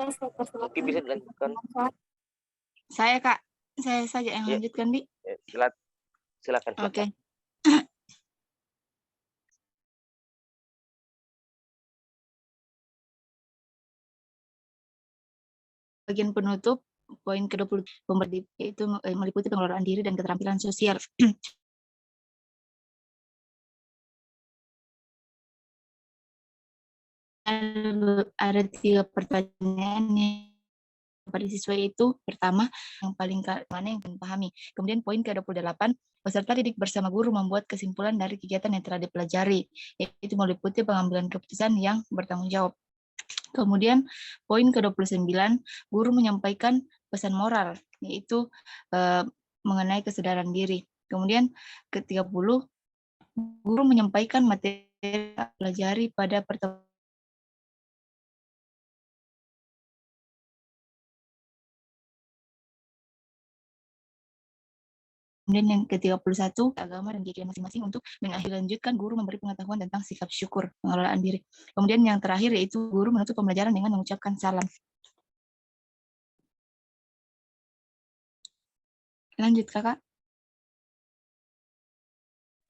Mungkin bisa dilanjutkan. Saya Kak, saya saja yang Ya. lanjutkan, Di. Silakan. Oke. Bagian penutup, poin ke-20 itu meliputi pengelolaan diri dan keterampilan sosial. Ada 3 pertanyaan pada siswa itu. Pertama, yang paling mana yang paling pahami. Kemudian poin ke-28, peserta didik bersama guru membuat kesimpulan dari kegiatan yang telah dipelajari, yaitu meliputi pengambilan keputusan yang bertanggung jawab. Kemudian poin ke-29, guru menyampaikan pesan moral, yaitu mengenai kesadaran diri. Kemudian ke-30, guru menyampaikan materi yang pelajari pada pertemuan. Kemudian yang ke-31, agama dan keyakinan masing-masing untuk lanjutkan guru memberi pengetahuan tentang sikap syukur, pengelolaan diri. Kemudian yang terakhir yaitu guru menutup pembelajaran dengan mengucapkan salam. Lanjut, Kakak.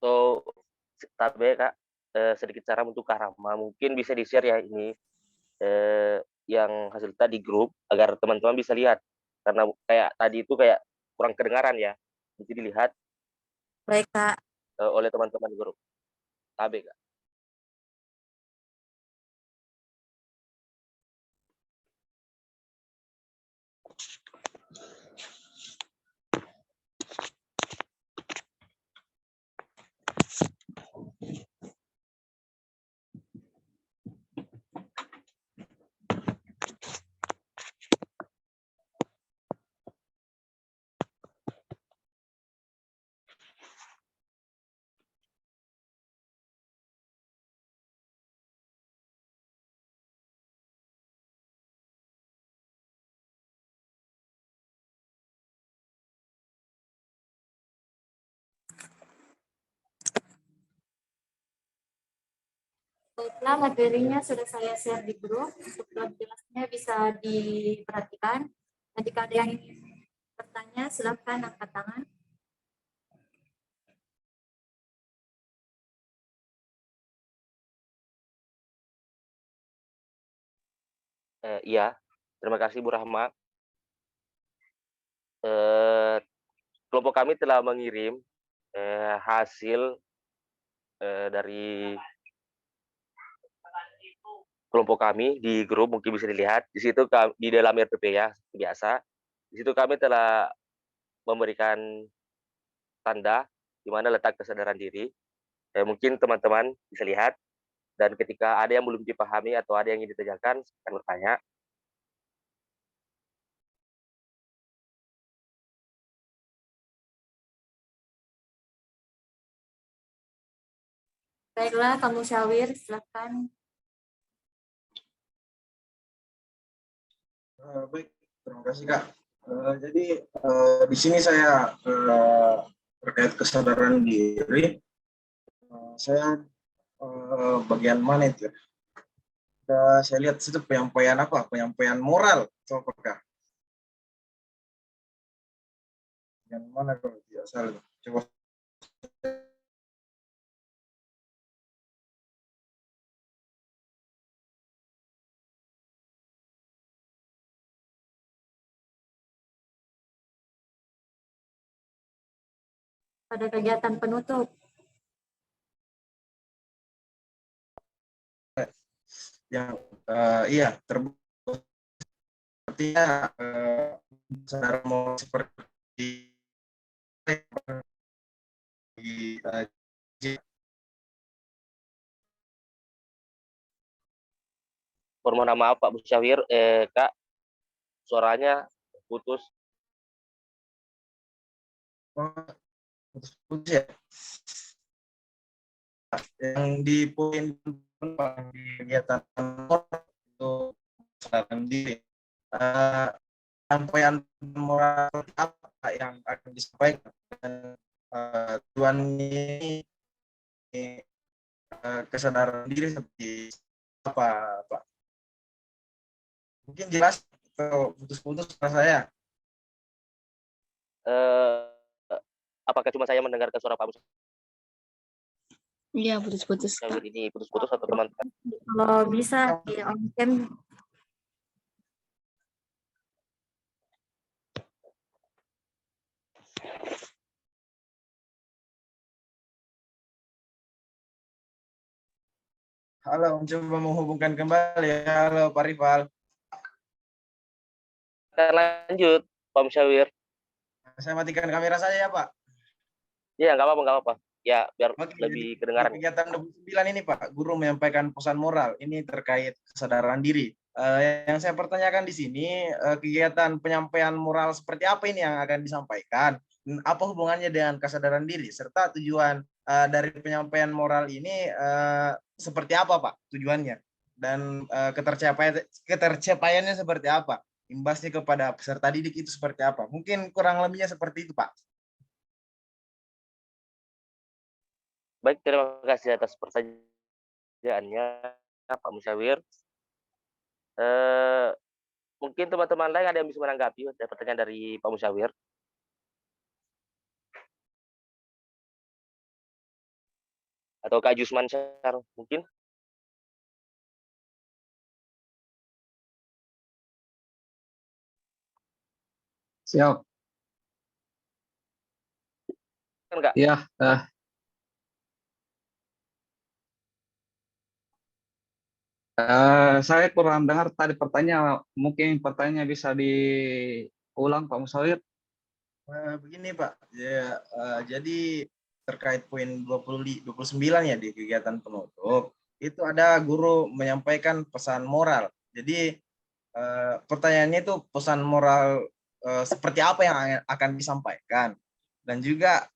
So, tabe Kak, sedikit cara untuk Kak Rama. Mungkin bisa di-share ya ini yang hasil tadi grup agar teman-teman bisa lihat. Karena kayak tadi itu kayak kurang kedengaran ya. Jadi dilihat Baik, Kak. oleh teman-teman di grup. Tabe Kak. Baiklah, materinya sudah saya share di grup. Untuk lebih jelasnya bisa diperhatikan. Dan jika ada yang ingin bertanya, silakan angkat tangan. Iya, terima kasih Bu Rahma. Kelompok kami telah mengirim hasil dari kelompok kami di grup, mungkin bisa dilihat di situ di dalam RPP ya biasa. Di situ kami telah memberikan tanda di mana letak kesadaran diri. Mungkin teman-teman bisa lihat, dan ketika ada yang belum dipahami atau ada yang ingin ditanyakan, silakan bertanya. Baiklah, kamu Syawir, silakan. Baik, terima kasih Kak. Jadi di sini saya terkait kesadaran diri, saya bagian mana itu? Saya lihat situ penyampaian apa? Penyampaian moral atau apakah? Yang mana kalau tidak salah? Coba. Pada kegiatan penutup. Yang iya terbukti artinya saudara mau seperti Mohon maaf Pak Busyawir, Kak, suaranya putus. putus ya. Yang di poin di kegiatan itu kesadaran diri. Sampaian moral apa yang akan disampaikan tujuan ini kesadaran diri seperti apa Pak? Mungkin jelas atau putus-putus suara saya. Eh, apakah cuma saya mendengarkan suara Pak Iya, putus-putus, Kak. Musyawir ini putus-putus atau teman-teman? Kalau bisa di on cam. Halo, mencoba menghubungkan kembali. Halo, Pak Rival. Kita lanjut, Pak Musyawir. Saya matikan kamera saja ya, Pak. Iya, nggak apa-apa, nggak apa-apa. Ya, biar Oke, lebih jadi kedengaran. di kegiatan 29 ini Pak, guru menyampaikan pesan moral. Ini terkait kesadaran diri. Yang saya pertanyakan di sini, kegiatan penyampaian moral seperti apa ini yang akan disampaikan? Dan apa hubungannya dengan kesadaran diri? Serta tujuan dari penyampaian moral ini seperti apa Pak tujuannya? Dan ketercapaiannya seperti apa? Imbasnya kepada peserta didik itu seperti apa? Mungkin kurang lebihnya seperti itu Pak. Baik, terima kasih atas pertanyaannya, Pak Musyawir. Mungkin teman-teman lain ada yang bisa menanggapi pertanyaan dari Pak Musyawir. Atau Kak Jusman Syar, mungkin? Siap. Kan, Kak? Ya, saya kurang dengar tadi pertanyaan. Mungkin pertanyaannya bisa diulang, Pak Musawir. Begini Pak, ya, jadi terkait poin 29 ya di kegiatan penutup, itu ada guru menyampaikan pesan moral. Jadi pertanyaannya itu pesan moral seperti apa yang akan disampaikan, dan juga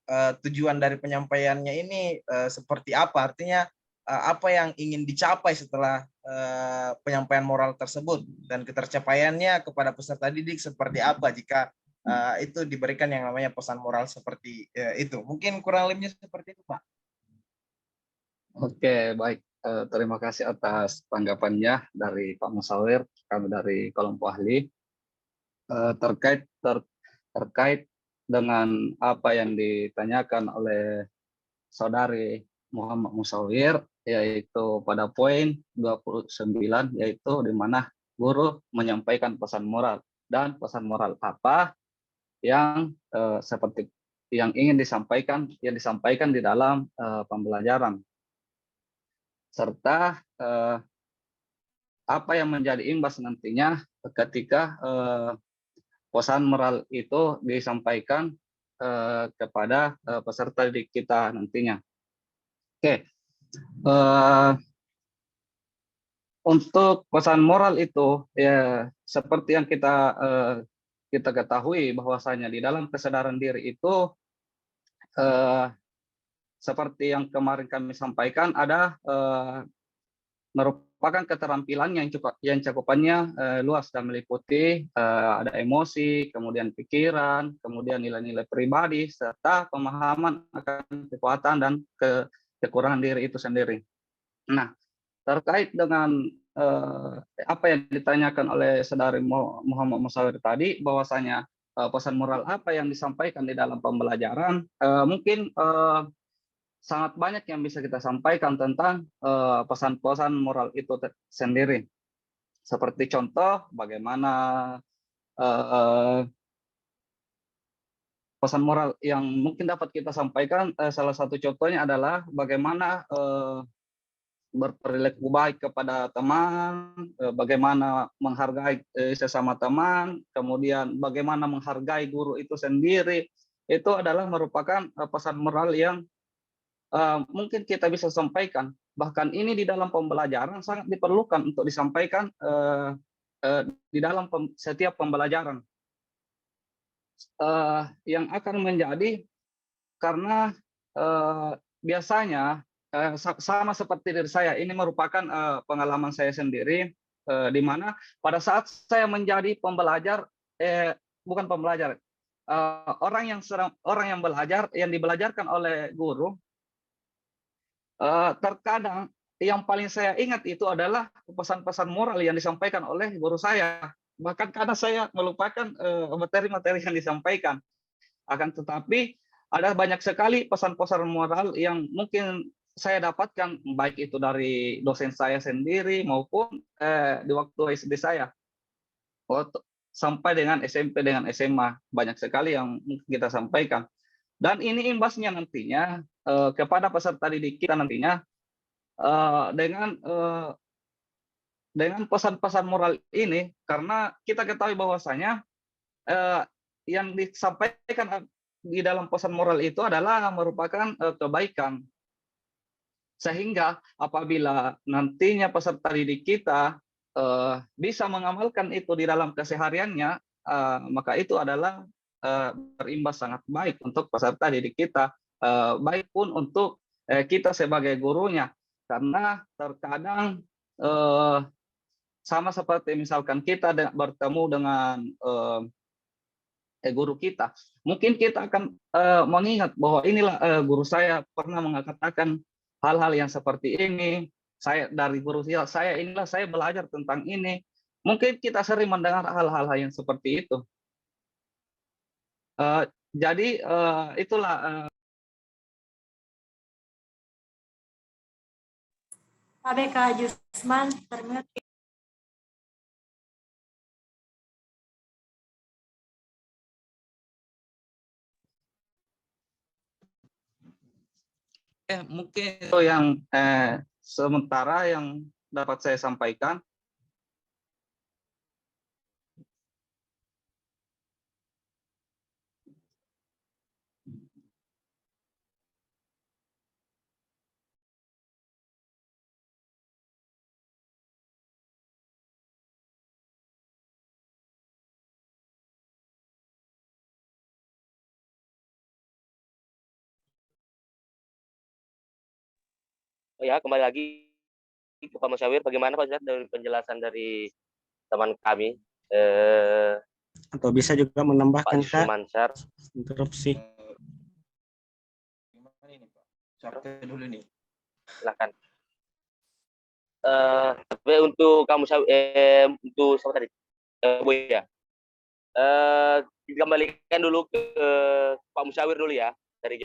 tujuan dari penyampaiannya ini seperti apa, artinya apa yang ingin dicapai setelah penyampaian moral tersebut, dan ketercapaiannya kepada peserta didik seperti apa jika itu diberikan yang namanya pesan moral seperti itu. Mungkin kurang lebihnya seperti itu, Pak. Oke, baik. Terima kasih atas tanggapannya dari Pak Musawir, kami dari kelompok ahli. Terkait dengan apa yang ditanyakan oleh saudari Muhammad Musawir, yaitu pada poin 29, yaitu di mana guru menyampaikan pesan moral, dan pesan moral apa yang seperti yang ingin disampaikan di dalam pembelajaran, serta apa yang menjadi imbas nantinya ketika pesan moral itu disampaikan kepada peserta didik kita nantinya. Oke, untuk pesan moral itu ya seperti yang kita ketahui bahwasanya di dalam kesadaran diri itu seperti yang kemarin kami sampaikan, ada merupakan keterampilan yang cakupannya luas dan meliputi ada emosi, kemudian pikiran, kemudian nilai-nilai pribadi, serta pemahaman akan kekuatan dan kekurangan diri itu sendiri. Nah, terkait dengan apa yang ditanyakan oleh saudari Muhammad Musawir tadi, bahwasanya pesan moral apa yang disampaikan di dalam pembelajaran, mungkin sangat banyak yang bisa kita sampaikan tentang pesan-pesan moral itu sendiri. Seperti contoh bagaimana pesan moral yang mungkin dapat kita sampaikan, salah satu contohnya adalah bagaimana berperilaku baik kepada teman, bagaimana menghargai sesama teman, kemudian bagaimana menghargai guru itu sendiri. Itu adalah merupakan pesan moral yang mungkin kita bisa sampaikan. Bahkan ini di dalam pembelajaran sangat diperlukan untuk disampaikan di dalam setiap pembelajaran. Yang akan menjadi, karena biasanya sama seperti diri saya, ini merupakan pengalaman saya sendiri, di mana pada saat saya menjadi pembelajar, bukan pembelajar, orang yang belajar, yang dibelajarkan oleh guru, terkadang yang paling saya ingat itu adalah pesan-pesan moral yang disampaikan oleh guru saya. Bahkan karena saya melupakan materi-materi yang disampaikan. Akan tetapi ada banyak sekali pesan-pesan moral yang mungkin saya dapatkan baik itu dari dosen saya sendiri maupun di waktu SD saya. Sampai dengan SMP dengan SMA banyak sekali yang kita sampaikan. Dan ini imbasnya nantinya kepada peserta didik kita nantinya dengan pesan-pesan moral ini, karena kita ketahui bahwasanya yang disampaikan di dalam pesan moral itu adalah merupakan kebaikan. Sehingga apabila nantinya peserta didik kita bisa mengamalkan itu di dalam kesehariannya, maka itu adalah berimbas sangat baik untuk peserta didik kita, baik pun untuk kita sebagai gurunya. Karena terkadang sama seperti misalkan kita bertemu dengan guru kita, mungkin kita akan mengingat bahwa inilah guru saya pernah mengatakan hal-hal yang seperti ini. Saya dari guru saya inilah saya belajar tentang ini. Mungkin kita sering mendengar hal-hal yang seperti itu. Jadi itulah. ABK Jusman termute. Mungkin itu yang sementara yang dapat saya sampaikan. Oh ya, kembali lagi ke Pak Musyawir, bagaimana Pak Ustadz dari penjelasan dari teman kami Atau bisa juga menambahkan Pak Kak, Mansar. interupsi. Gimana ini Pak? Siapa dulu nih? Silakan. Tapi untuk kamu untuk siapa tadi? Bu ya. Dikembalikan dulu ke Pak Musyawir dulu ya dari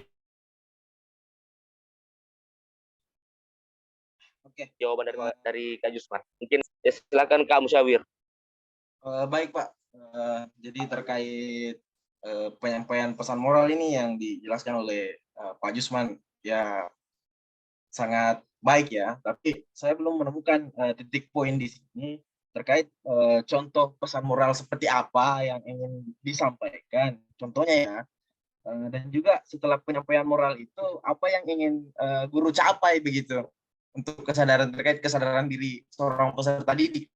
jawaban dari Kak Jusman. Mungkin silakan Kak Musyawir. Baik Pak. Jadi terkait penyampaian pesan moral ini yang dijelaskan oleh Pak Jusman ya sangat baik ya. Tapi saya belum menemukan titik poin di sini terkait contoh pesan moral seperti apa yang ingin disampaikan. Contohnya ya. Dan juga setelah penyampaian moral itu apa yang ingin guru capai begitu untuk kesadaran terkait kesadaran diri seorang peserta didik.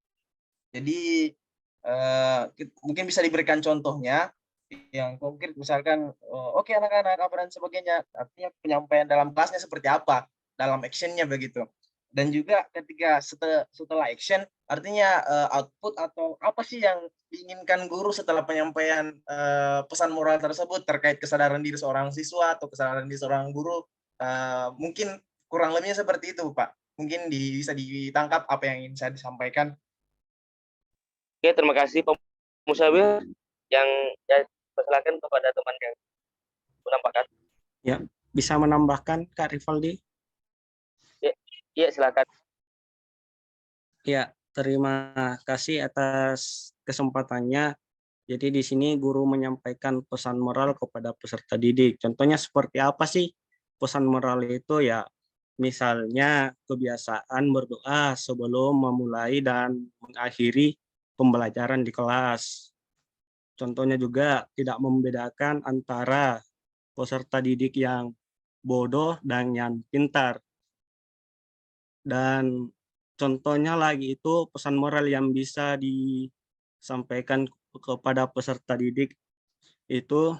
Jadi mungkin bisa diberikan contohnya yang konkret, misalkan oke anak-anak apa dan sebagainya, artinya penyampaian dalam kelasnya seperti apa, dalam actionnya begitu. Dan juga ketika setelah action, artinya output atau apa sih yang diinginkan guru setelah penyampaian pesan moral tersebut terkait kesadaran diri seorang siswa atau kesadaran diri seorang guru. Mungkin kurang lebihnya seperti itu Pak. Mungkin bisa ditangkap apa yang ingin saya disampaikan. Oke, terima kasih Pak Musyawir. Yang ya, persilakan kepada teman yang menambahkan. Ya, bisa menambahkan Kak Rivaldi? Iya, silakan. Ya, terima kasih atas kesempatannya. Jadi di sini guru menyampaikan pesan moral kepada peserta didik. Contohnya seperti apa sih pesan moral itu? Ya, misalnya kebiasaan berdoa sebelum memulai dan mengakhiri pembelajaran di kelas. Contohnya juga tidak membedakan antara peserta didik yang bodoh dan yang pintar. Dan contohnya lagi itu pesan moral yang bisa disampaikan kepada peserta didik itu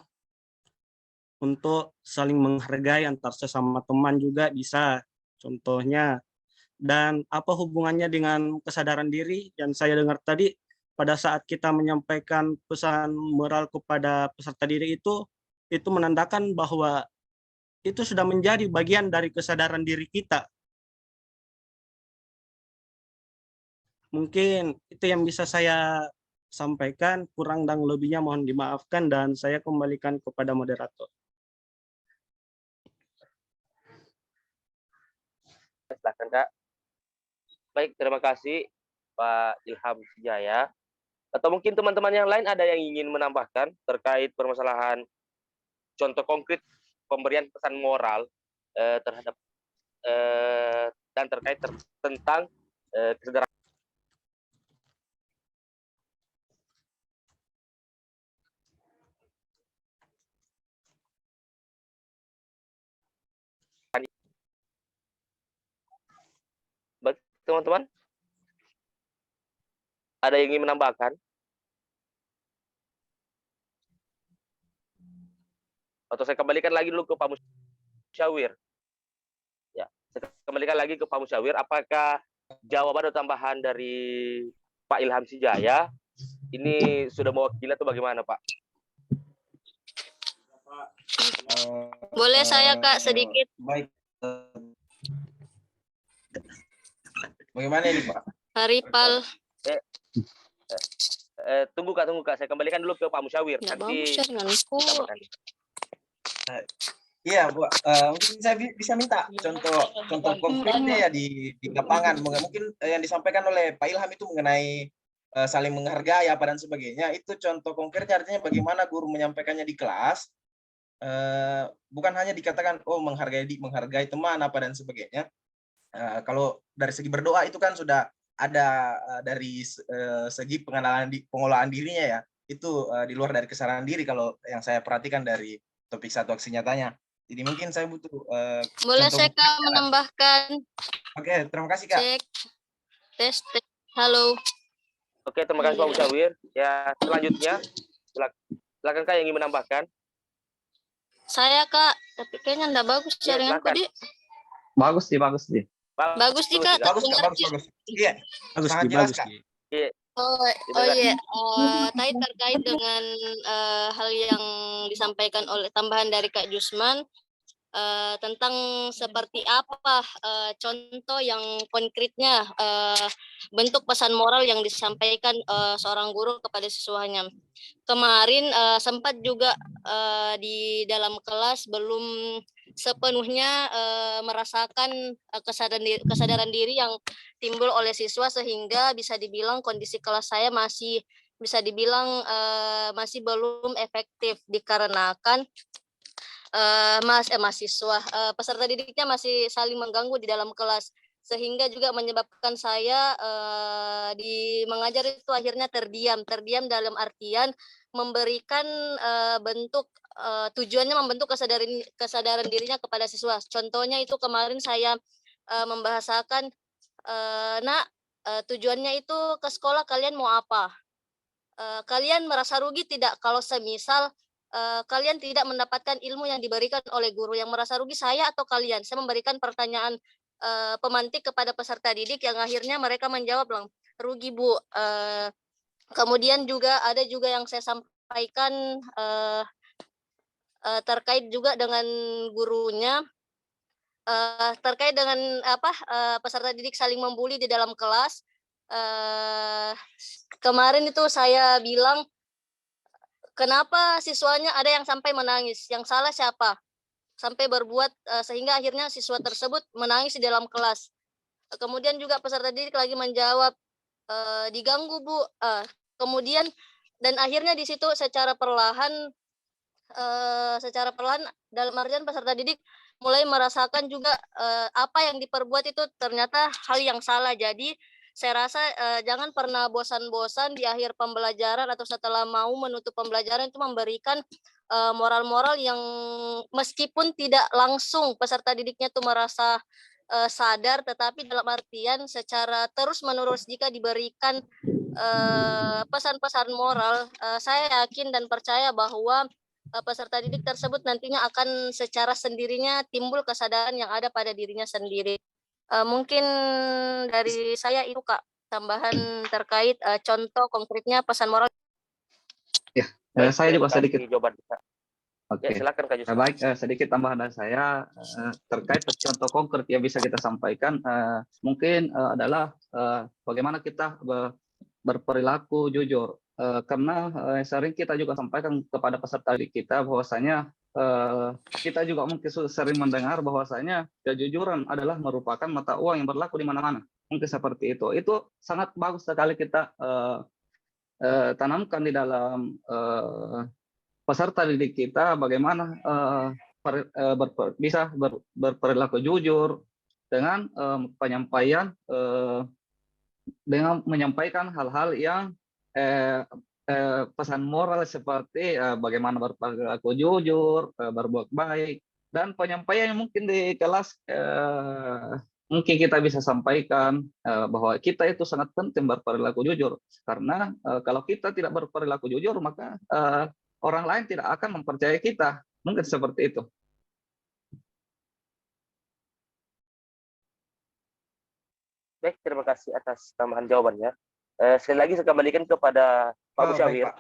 untuk saling menghargai antar sesama teman juga bisa. Contohnya, dan apa hubungannya dengan kesadaran diri yang saya dengar tadi, pada saat kita menyampaikan pesan moral kepada peserta didik itu menandakan bahwa itu sudah menjadi bagian dari kesadaran diri kita. Mungkin itu yang bisa saya sampaikan, kurang dan lebihnya mohon dimaafkan dan saya kembalikan kepada moderator. Silakan Kak. Baik, terima kasih Pak Ilham Sijaya. Atau mungkin teman-teman yang lain ada yang ingin menambahkan terkait permasalahan contoh konkret pemberian pesan moral terhadap dan terkait tentang kesadaran. Baik, teman-teman, ada yang ingin menambahkan? Atau saya kembalikan lagi dulu ke Pak Musyawir. Ya, saya kembalikan lagi ke Pak Musyawir. Apakah jawaban atau tambahan dari Pak Ilham Sijaya ini sudah mewakili atau bagaimana, Pak? Boleh saya Kak sedikit? Baik. Bagaimana ini Pak? Haripal. Tunggu Kak. Saya kembalikan dulu ke Pak Musyawir. Nggak Nanti bagus jaringanku. Iya, Bu. Mungkin saya bisa minta contoh konkretnya ya di lapangan. Mungkin yang disampaikan oleh Pak Ilham itu mengenai saling menghargai apa dan sebagainya. Itu contoh konkretnya artinya bagaimana guru menyampaikannya di kelas. Bukan hanya dikatakan oh menghargai teman apa dan sebagainya. Kalau dari segi berdoa itu kan sudah ada dari segi pengolahan dirinya ya. Itu di luar dari kesadaran diri kalau yang saya perhatikan dari topik satu aksi nyatanya. Jadi mungkin saya butuh Boleh contoh saya Kak menambahkan? Oke, terima kasih Kak. Cek. Tes. Halo. Oke, terima kasih Pak Musyawir. Ya, selanjutnya silakan Kak yang ingin menambahkan. Saya Kak, tapi kayaknya enggak bagus Ya, jaringanku, silakan. Dik. Bagus sih. Bagus nih Kak. Bagus Kak, bagus. Iya. Bagus, Sangat Ki, jelas, bagus, Kak. Ki. Oh iya, tadi terkait dengan hal yang disampaikan oleh tambahan dari Kak Jusman tentang seperti apa contoh yang konkretnya bentuk pesan moral yang disampaikan seorang guru kepada siswanya. Kemarin sempat juga di dalam kelas belum sepenuhnya merasakan kesadaran diri yang timbul oleh siswa sehingga bisa dibilang kondisi kelas saya masih bisa dibilang masih belum efektif dikarenakan mahasiswa peserta didiknya masih saling mengganggu di dalam kelas sehingga juga menyebabkan saya di mengajar itu akhirnya terdiam dalam artian memberikan bentuk tujuannya membentuk kesadaran dirinya kepada siswa. Contohnya itu kemarin saya membahasakan nak tujuannya itu ke sekolah kalian mau apa? Kalian merasa rugi tidak kalau semisal kalian tidak mendapatkan ilmu yang diberikan oleh guru? Yang merasa rugi saya atau kalian? Saya memberikan pertanyaan pemantik kepada peserta didik yang akhirnya mereka menjawab bilang rugi Bu. Kemudian juga ada juga yang saya sampaikan terkait juga dengan gurunya terkait dengan peserta didik saling membuli di dalam kelas. Kemarin itu saya bilang kenapa siswanya ada yang sampai menangis? Yang salah siapa? Sampai berbuat sehingga akhirnya siswa tersebut menangis di dalam kelas. Kemudian juga peserta didik lagi menjawab diganggu Bu. Kemudian dan akhirnya di situ secara perlahan dalam artian peserta didik mulai merasakan juga apa yang diperbuat itu ternyata hal yang salah. Jadi saya rasa jangan pernah bosan-bosan di akhir pembelajaran atau setelah mau menutup pembelajaran itu memberikan moral-moral yang meskipun tidak langsung peserta didiknya itu merasa sadar, tetapi dalam artian secara terus-menerus jika diberikan pesan-pesan moral, saya yakin dan percaya bahwa peserta didik tersebut nantinya akan secara sendirinya timbul kesadaran yang ada pada dirinya sendiri. Mungkin dari saya itu Kak, tambahan terkait contoh konkretnya pesan moral. Ya, saya juga sedikit. Jawaban Kak. Oke. Ya, silakan Kak Yusuf. Baik, sedikit tambahan dari saya terkait contoh konkret yang bisa kita sampaikan, mungkin adalah bagaimana kita berperilaku jujur. Karena sering kita juga sampaikan kepada peserta didik kita bahwasanya kita juga mungkin sering mendengar bahwasanya kejujuran adalah merupakan mata uang yang berlaku di mana-mana. Mungkin seperti itu. Itu sangat bagus sekali kita tanamkan di dalam peserta didik kita bagaimana bisa berperilaku jujur dengan penyampaian dengan menyampaikan hal-hal yang pesan moral seperti bagaimana berperilaku jujur, berbuat baik, dan penyampaian yang mungkin di kelas mungkin kita bisa sampaikan bahwa kita itu sangat penting berperilaku jujur, karena kalau kita tidak berperilaku jujur maka orang lain tidak akan mempercayai kita. Mungkin seperti itu. Baik, terima kasih atas tambahan jawabannya. Sekali lagi saya kembalikan kepada Pak Musyawir.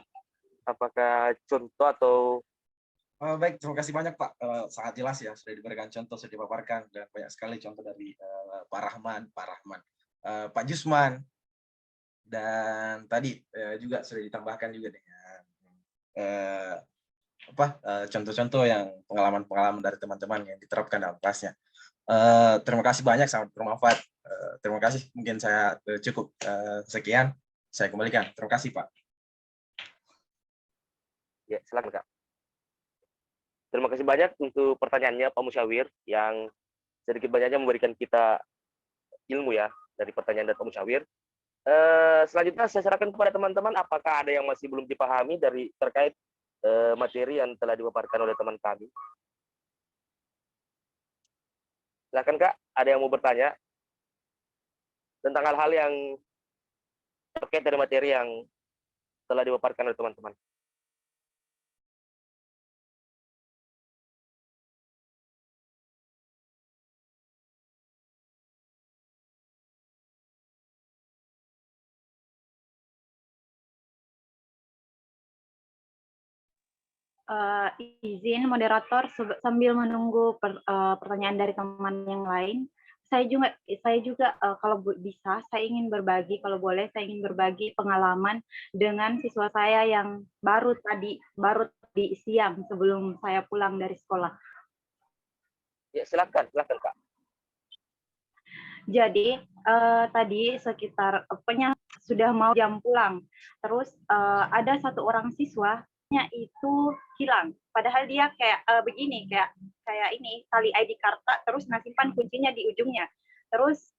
Apakah contoh atau baik, terima kasih banyak Pak. Sangat jelas ya, sudah diberikan contoh, sudah dipaparkan, dan banyak sekali contoh dari Pak Rahman, Pak Jusman, dan tadi juga sudah ditambahkan juga dengan contoh-contoh yang pengalaman-pengalaman dari teman-teman yang diterapkan dalam kelasnya. Terima kasih banyak, sangat bermanfaat. Terima kasih, mungkin saya cukup sekian, saya kembalikan. Terima kasih Pak. ya, silakan Kak. Terima kasih banyak untuk pertanyaannya Pak Musyawir yang sedikit banyaknya memberikan kita ilmu ya dari pertanyaan dari Pak Musyawir. Selanjutnya saya serahkan kepada teman-teman apakah ada yang masih belum dipahami dari terkait materi yang telah dipaparkan oleh teman kami. Silakan Kak, ada yang mau bertanya tentang hal-hal yang terkait dari materi yang telah dipaparkan oleh teman-teman. Izin moderator sambil menunggu pertanyaan dari teman yang lain, saya juga kalau bisa saya ingin berbagi, kalau boleh saya ingin berbagi pengalaman dengan siswa saya yang baru tadi siang sebelum saya pulang dari sekolah. Ya, silakan Kak. Jadi tadi sekitar sudah mau jam pulang, terus ada satu orang siswa itu hilang, padahal dia kayak begini, kayak ini tali ID kartu, terus simpan kuncinya di ujungnya. Terus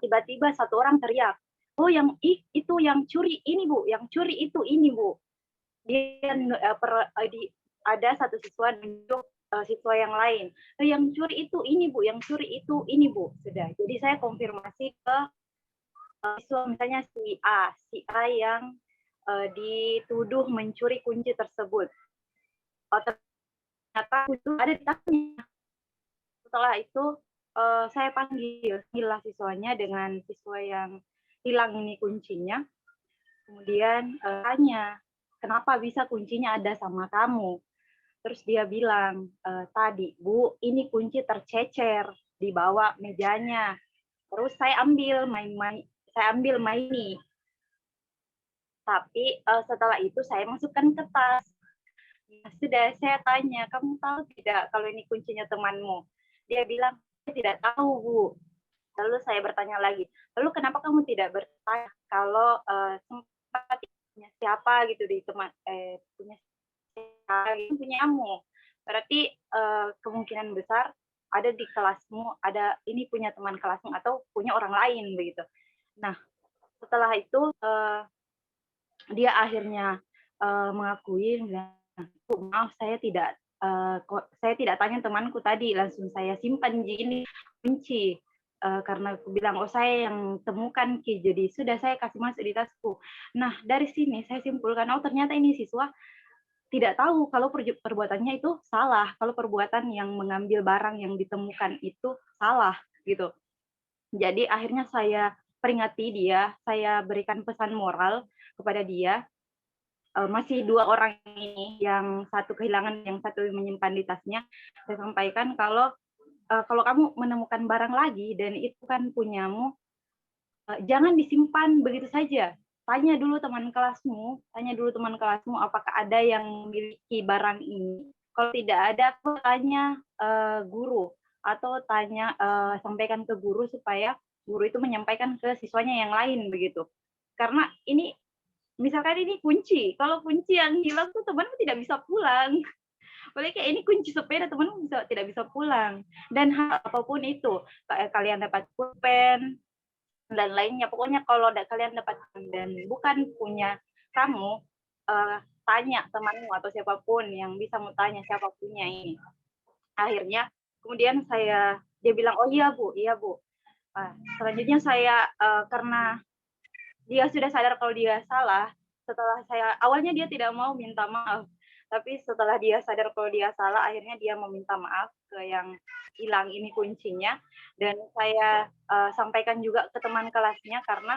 tiba-tiba satu orang teriak, oh itu yang curi ini Bu, yang curi itu ini Bu. Dia ada satu siswa nunjuk siswa yang lain, yang curi itu ini Bu, yang curi itu ini Bu. Sudah, jadi saya konfirmasi ke siswa misalnya si A yang dituduh mencuri kunci tersebut. Oh, ternyata itu ada di tasnya. Setelah itu saya panggil siswanya dengan siswa yang hilang ini kuncinya. Kemudian tanya, kenapa bisa kuncinya ada sama kamu? Terus dia bilang, tadi Bu, ini kunci tercecer di bawah mejanya. Terus saya ambil maini. Tapi setelah itu saya masukkan ke tas. Sudah saya tanya, kamu tahu tidak kalau ini kuncinya temanmu? Dia bilang, saya tidak tahu Bu. Lalu saya bertanya lagi, lalu kenapa kamu tidak bertanya kalau sempat punya siapa gitu di teman punya punyamu? Berarti kemungkinan besar ada di kelasmu, ada ini punya teman kelasmu atau punya orang lain begitu. Nah, setelah itu dia akhirnya mengakui, maaf saya tidak tanya temanku tadi, langsung saya simpan di ini kunci karena aku bilang saya yang temukan Ki, jadi sudah saya kasih masuk di tasku. Nah dari sini saya simpulkan ternyata ini siswa tidak tahu kalau perbuatannya itu salah, kalau perbuatan yang mengambil barang yang ditemukan itu salah gitu. Jadi akhirnya saya peringati dia, saya berikan pesan moral kepada dia. masih 2 orang ini, yang satu kehilangan, yang satu menyimpan di tasnya. Saya sampaikan kalau kamu menemukan barang lagi dan itu kan punyamu, jangan disimpan begitu saja. Tanya dulu teman kelasmu apakah ada yang memiliki barang ini. Kalau tidak ada, tanya guru atau sampaikan ke guru supaya guru itu menyampaikan ke siswanya yang lain begitu. Karena ini misalkan ini kunci, kalau kunci yang hilang tuh temanmu tidak bisa pulang. Boleh kayak ini kunci sepeda temanmu tidak bisa pulang. Dan hal apapun itu, kalian dapat pulpen dan lainnya. Pokoknya kalau kalian dapat dan bukan punya kamu, tanya temanmu atau siapapun yang bisa mau tanya siapa punya ini. Akhirnya kemudian dia bilang, oh iya bu. Selanjutnya saya karena dia sudah sadar kalau dia salah, awalnya dia tidak mau minta maaf, tapi setelah dia sadar kalau dia salah, akhirnya dia meminta maaf ke yang hilang ini kuncinya, dan saya sampaikan juga ke teman kelasnya karena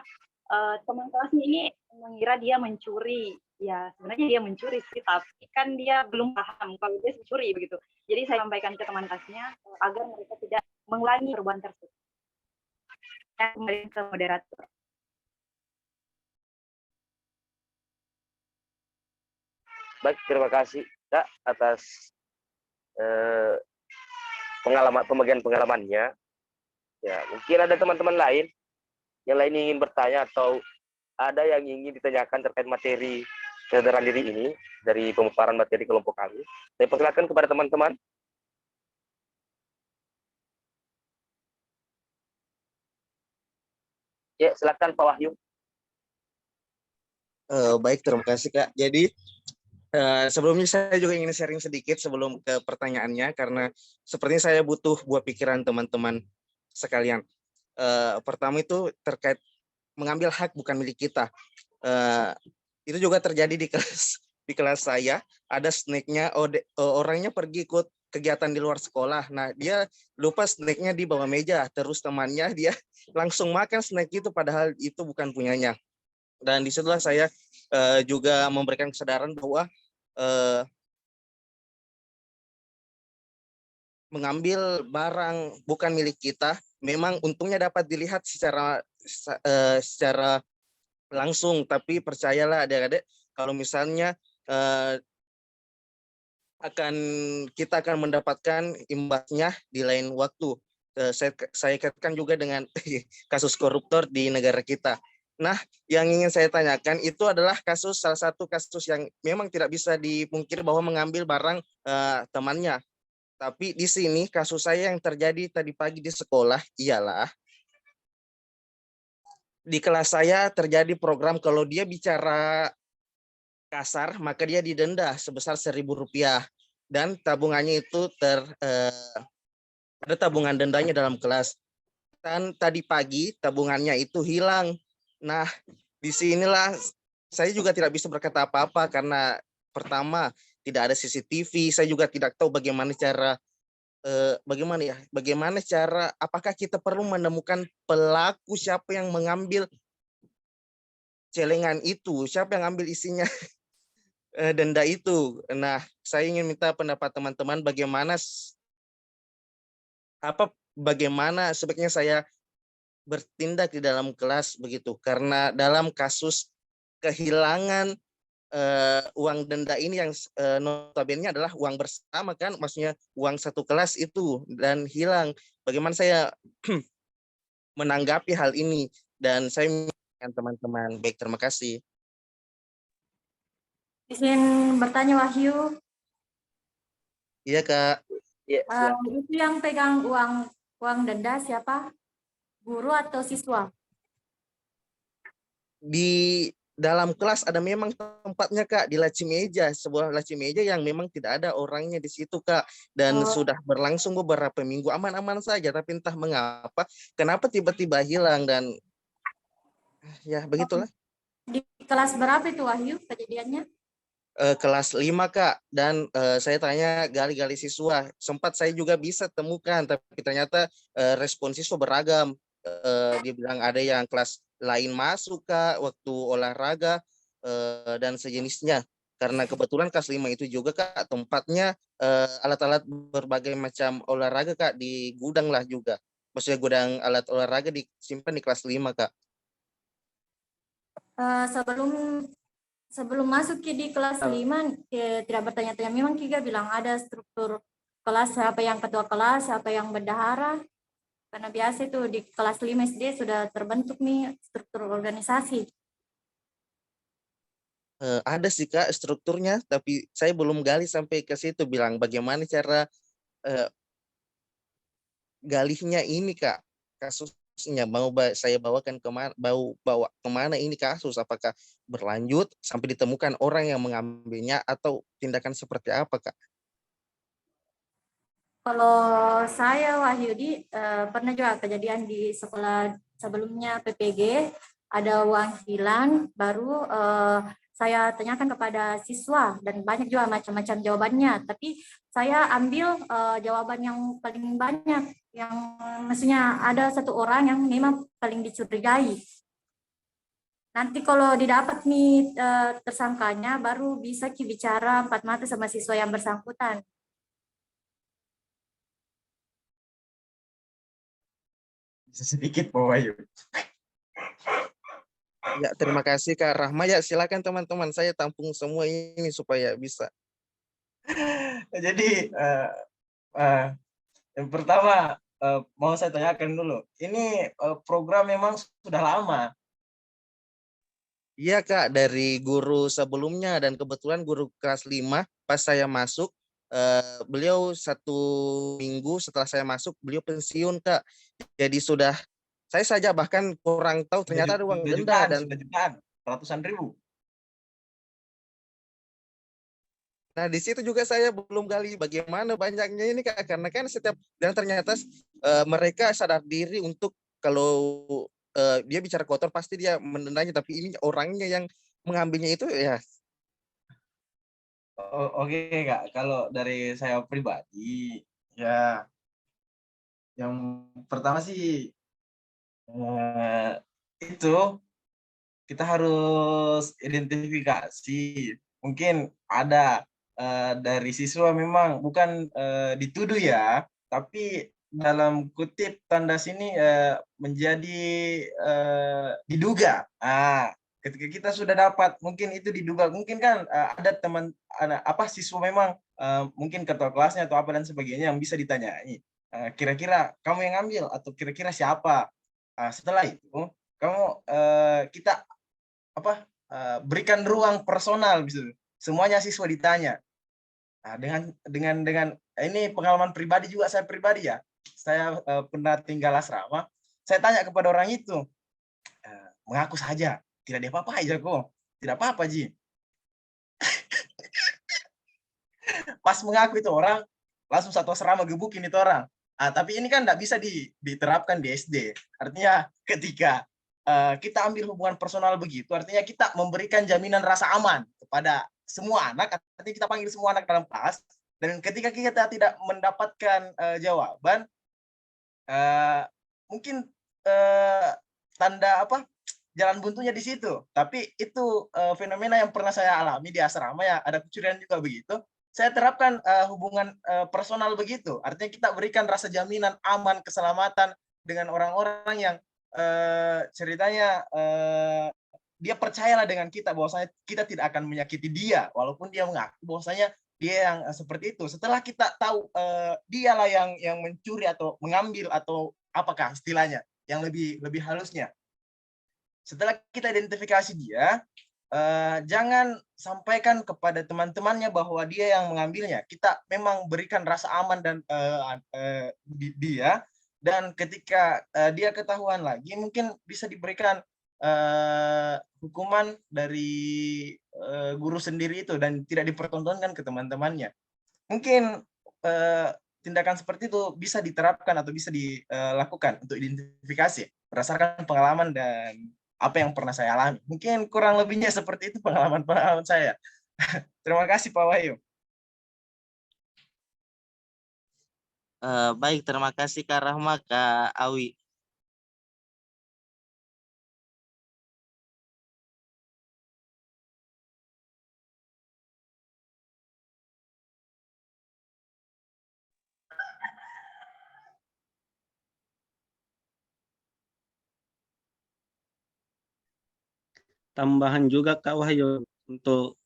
teman kelasnya ini mengira dia mencuri. Ya sebenarnya dia mencuri sih, tapi kan dia belum paham kalau dia mencuri begitu. Jadi saya sampaikan ke teman kelasnya agar mereka tidak mengulangi perbuatan tersebut. Saya kembali ke moderator. Baik, terima kasih Kak atas pembagian pengalamannya. Ya, mungkin ada teman-teman lain yang ingin bertanya atau ada yang ingin ditanyakan terkait materi kesadaran diri ini dari pemaparan materi kelompok kami. Saya persilakan kepada teman-teman. Ya, silakan Pak Wahyu. Baik, terima kasih Kak. Jadi sebelumnya saya juga ingin sharing sedikit sebelum ke pertanyaannya, karena sepertinya saya butuh buah pikiran teman-teman sekalian. Pertama itu terkait mengambil hak bukan milik kita. Itu juga terjadi di kelas saya. Ada snacknya, orangnya pergi ikut kegiatan di luar sekolah. Nah, dia lupa snacknya di bawah meja. Terus temannya dia langsung makan snack itu padahal itu bukan punyanya. Dan disitulah saya juga memberikan kesadaran bahwa mengambil barang bukan milik kita memang untungnya dapat dilihat secara langsung, tapi percayalah adik-adik, kalau misalnya kita akan mendapatkan imbasnya di lain waktu. Saya kaitkan juga dengan kasus koruptor di negara kita. Nah, yang ingin saya tanyakan itu adalah salah satu kasus yang memang tidak bisa dipungkiri bahwa mengambil barang temannya. Tapi di sini kasus saya yang terjadi tadi pagi di sekolah ialah di kelas saya terjadi program kalau dia bicara kasar maka dia didenda sebesar Rp1.000 dan tabungannya itu ada tabungan dendanya dalam kelas. Dan tadi pagi tabungannya itu hilang. Nah, disinilah saya juga tidak bisa berkata apa-apa karena pertama tidak ada CCTV, saya juga tidak tahu bagaimana cara apakah kita perlu menemukan pelaku, siapa yang mengambil celengan itu, siapa yang ambil isinya denda itu. Nah, saya ingin minta pendapat teman-teman bagaimana sebaiknya saya bertindak di dalam kelas begitu, karena dalam kasus kehilangan uang denda ini yang notabene adalah uang bersama kan, maksudnya uang satu kelas itu dan hilang. Bagaimana saya menanggapi hal ini dan saya mengingatkan teman-teman. Baik, terima kasih. Izin bertanya Wahyu. Iya Kak. Ya, Itu yang pegang uang denda siapa? Guru atau siswa? Di dalam kelas ada memang tempatnya Kak, di laci meja, sebuah laci meja yang memang tidak ada orangnya di situ Kak, dan sudah berlangsung beberapa minggu aman-aman saja, tapi entah mengapa kenapa tiba-tiba hilang dan ya begitulah. Di kelas berapa itu Wahyu kejadiannya? Kelas 5 Kak, dan saya tanya gali-gali siswa, sempat saya juga bisa temukan, tapi ternyata respon siswa beragam. Dia bilang ada yang kelas lain masuk Kak waktu olahraga, dan sejenisnya. Karena kebetulan kelas 5 itu juga Kak tempatnya alat-alat berbagai macam olahraga Kak di gudang lah juga. Maksudnya gudang alat olahraga disimpan di kelas 5 Kak. Sebelum masuk di kelas 5 tidak bertanya-tanya, memang Kiga bilang ada struktur kelas, siapa yang ketua kelas, siapa yang bendahara, karena biasa itu di kelas 5 SD sudah terbentuk nih struktur organisasi. Ada sih Kak strukturnya, tapi saya belum gali sampai ke situ, bilang bagaimana cara galihnya ini Kak, kasusnya mau saya bawakan kemana, bawa kemana ini kasus, apakah berlanjut sampai ditemukan orang yang mengambilnya atau tindakan seperti apa Kak? Kalau saya Wahyudi pernah juga kejadian di sekolah sebelumnya PPG, ada uang hilang, baru saya tanyakan kepada siswa dan banyak juga macam-macam jawabannya, tapi saya ambil jawaban yang paling banyak, yang maksudnya ada satu orang yang memang paling dicurigai. Nanti kalau didapat nih tersangkanya, baru bisa bicara empat mata sama siswa yang bersangkutan. Bisa sedikit Pak Wahyu. Ya, terima kasih Kak Rahma. Ya, silakan teman-teman, saya tampung semua ini supaya bisa. Jadi yang pertama mau saya tanyakan dulu, ini program memang sudah lama. Iya Kak, dari guru sebelumnya, dan kebetulan guru kelas 5 pas saya masuk, beliau 1 minggu setelah saya masuk beliau pensiun Kak. Jadi saya saja bahkan kurang tahu ternyata ada uang denda dan Sudah jutaan, ratusan ribu. nah di situ juga saya belum gali bagaimana banyaknya ini Kak, karena kan setiap dan ternyata mereka sadar diri untuk kalau dia bicara kotor pasti dia mendendanya, tapi ini orangnya yang mengambilnya itu ya. Oke Kak, kalau dari saya pribadi ya yang pertama sih itu kita harus identifikasi, mungkin ada dari siswa memang bukan dituduh ya, tapi dalam kutip tanda sini menjadi diduga. Ketika kita sudah dapat, mungkin itu diduga, mungkin kan ada siswa memang mungkin ketua kelasnya atau apa dan sebagainya yang bisa ditanyai. Kira-kira kamu yang ambil atau kira-kira siapa? Setelah itu kamu kita berikan ruang personal gitu. Semuanya siswa ditanya. Nah, dengan ini pengalaman pribadi juga saya pribadi ya. Saya pernah tinggal asrama. Saya tanya kepada orang itu, mengaku saja, tidak ada apa-apa aja kok. Tidak apa-apa Ji. Pas mengaku itu orang langsung satu asrama gebukin itu orang. Tapi ini kan tidak bisa diterapkan di SD. Artinya ketika kita ambil hubungan personal begitu, artinya kita memberikan jaminan rasa aman kepada semua anak, artinya kita panggil semua anak dalam kelas, dan ketika kita tidak mendapatkan jawaban, mungkin tanda jalan buntunya di situ. Tapi itu fenomena yang pernah saya alami di asrama ya, ada kecurian juga begitu. Saya terapkan hubungan personal begitu, artinya kita berikan rasa jaminan aman, keselamatan dengan orang-orang yang ceritanya dia percayalah dengan kita bahwasanya kita tidak akan menyakiti dia, walaupun dia mengaku bahwasanya dia yang seperti itu. Setelah kita tahu dialah yang mencuri atau mengambil atau apakah istilahnya yang lebih halusnya. Setelah kita identifikasi dia, jangan sampaikan kepada teman-temannya bahwa dia yang mengambilnya. Kita memang berikan rasa aman dan dia, dan ketika dia ketahuan lagi, mungkin bisa diberikan hukuman dari guru sendiri itu dan tidak dipertontonkan ke teman-temannya. Mungkin tindakan seperti itu bisa diterapkan atau bisa dilakukan untuk identifikasi berdasarkan pengalaman dan apa yang pernah saya alami. Mungkin kurang lebihnya seperti itu pengalaman-pengalaman saya. Terima kasih Pak Wahyu. Baik, terima kasih Kak Rahma, Kak Awi. tambahan juga Kak Wahyu untuk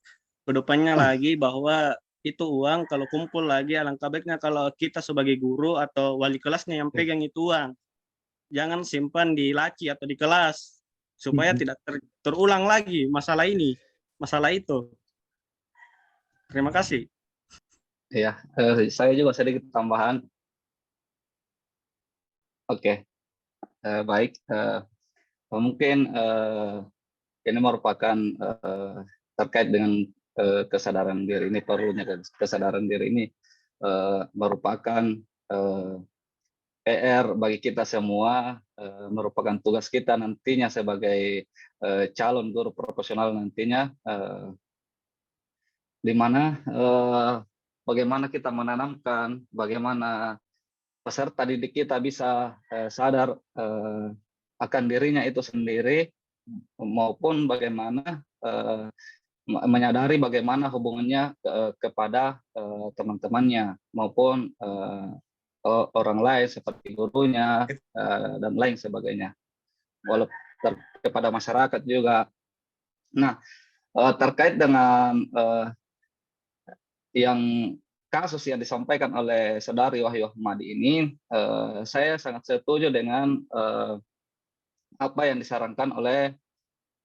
kedepannya lagi bahwa itu uang kalau kumpul lagi alangkah baiknya kalau kita sebagai guru atau wali kelasnya yang pegang itu uang. Jangan simpan di laci atau di kelas supaya tidak terulang lagi masalah ini, masalah itu. Terima kasih. Ya, saya juga sedikit tambahan. Oke, baik. Mungkin ini merupakan terkait dengan kesadaran diri ini, perlunya kesadaran diri ini merupakan PR bagi kita semua, merupakan tugas kita nantinya sebagai calon guru profesional nantinya, di mana bagaimana kita menanamkan, bagaimana peserta didik kita bisa sadar akan dirinya itu sendiri, maupun bagaimana menyadari bagaimana hubungannya kepada teman-temannya maupun orang lain seperti gurunya dan lain sebagainya, walaupun kepada masyarakat juga. Nah, terkait dengan yang kasus yang disampaikan oleh Saudari Wahyu Ahmadi ini, saya sangat setuju dengan apa yang disarankan oleh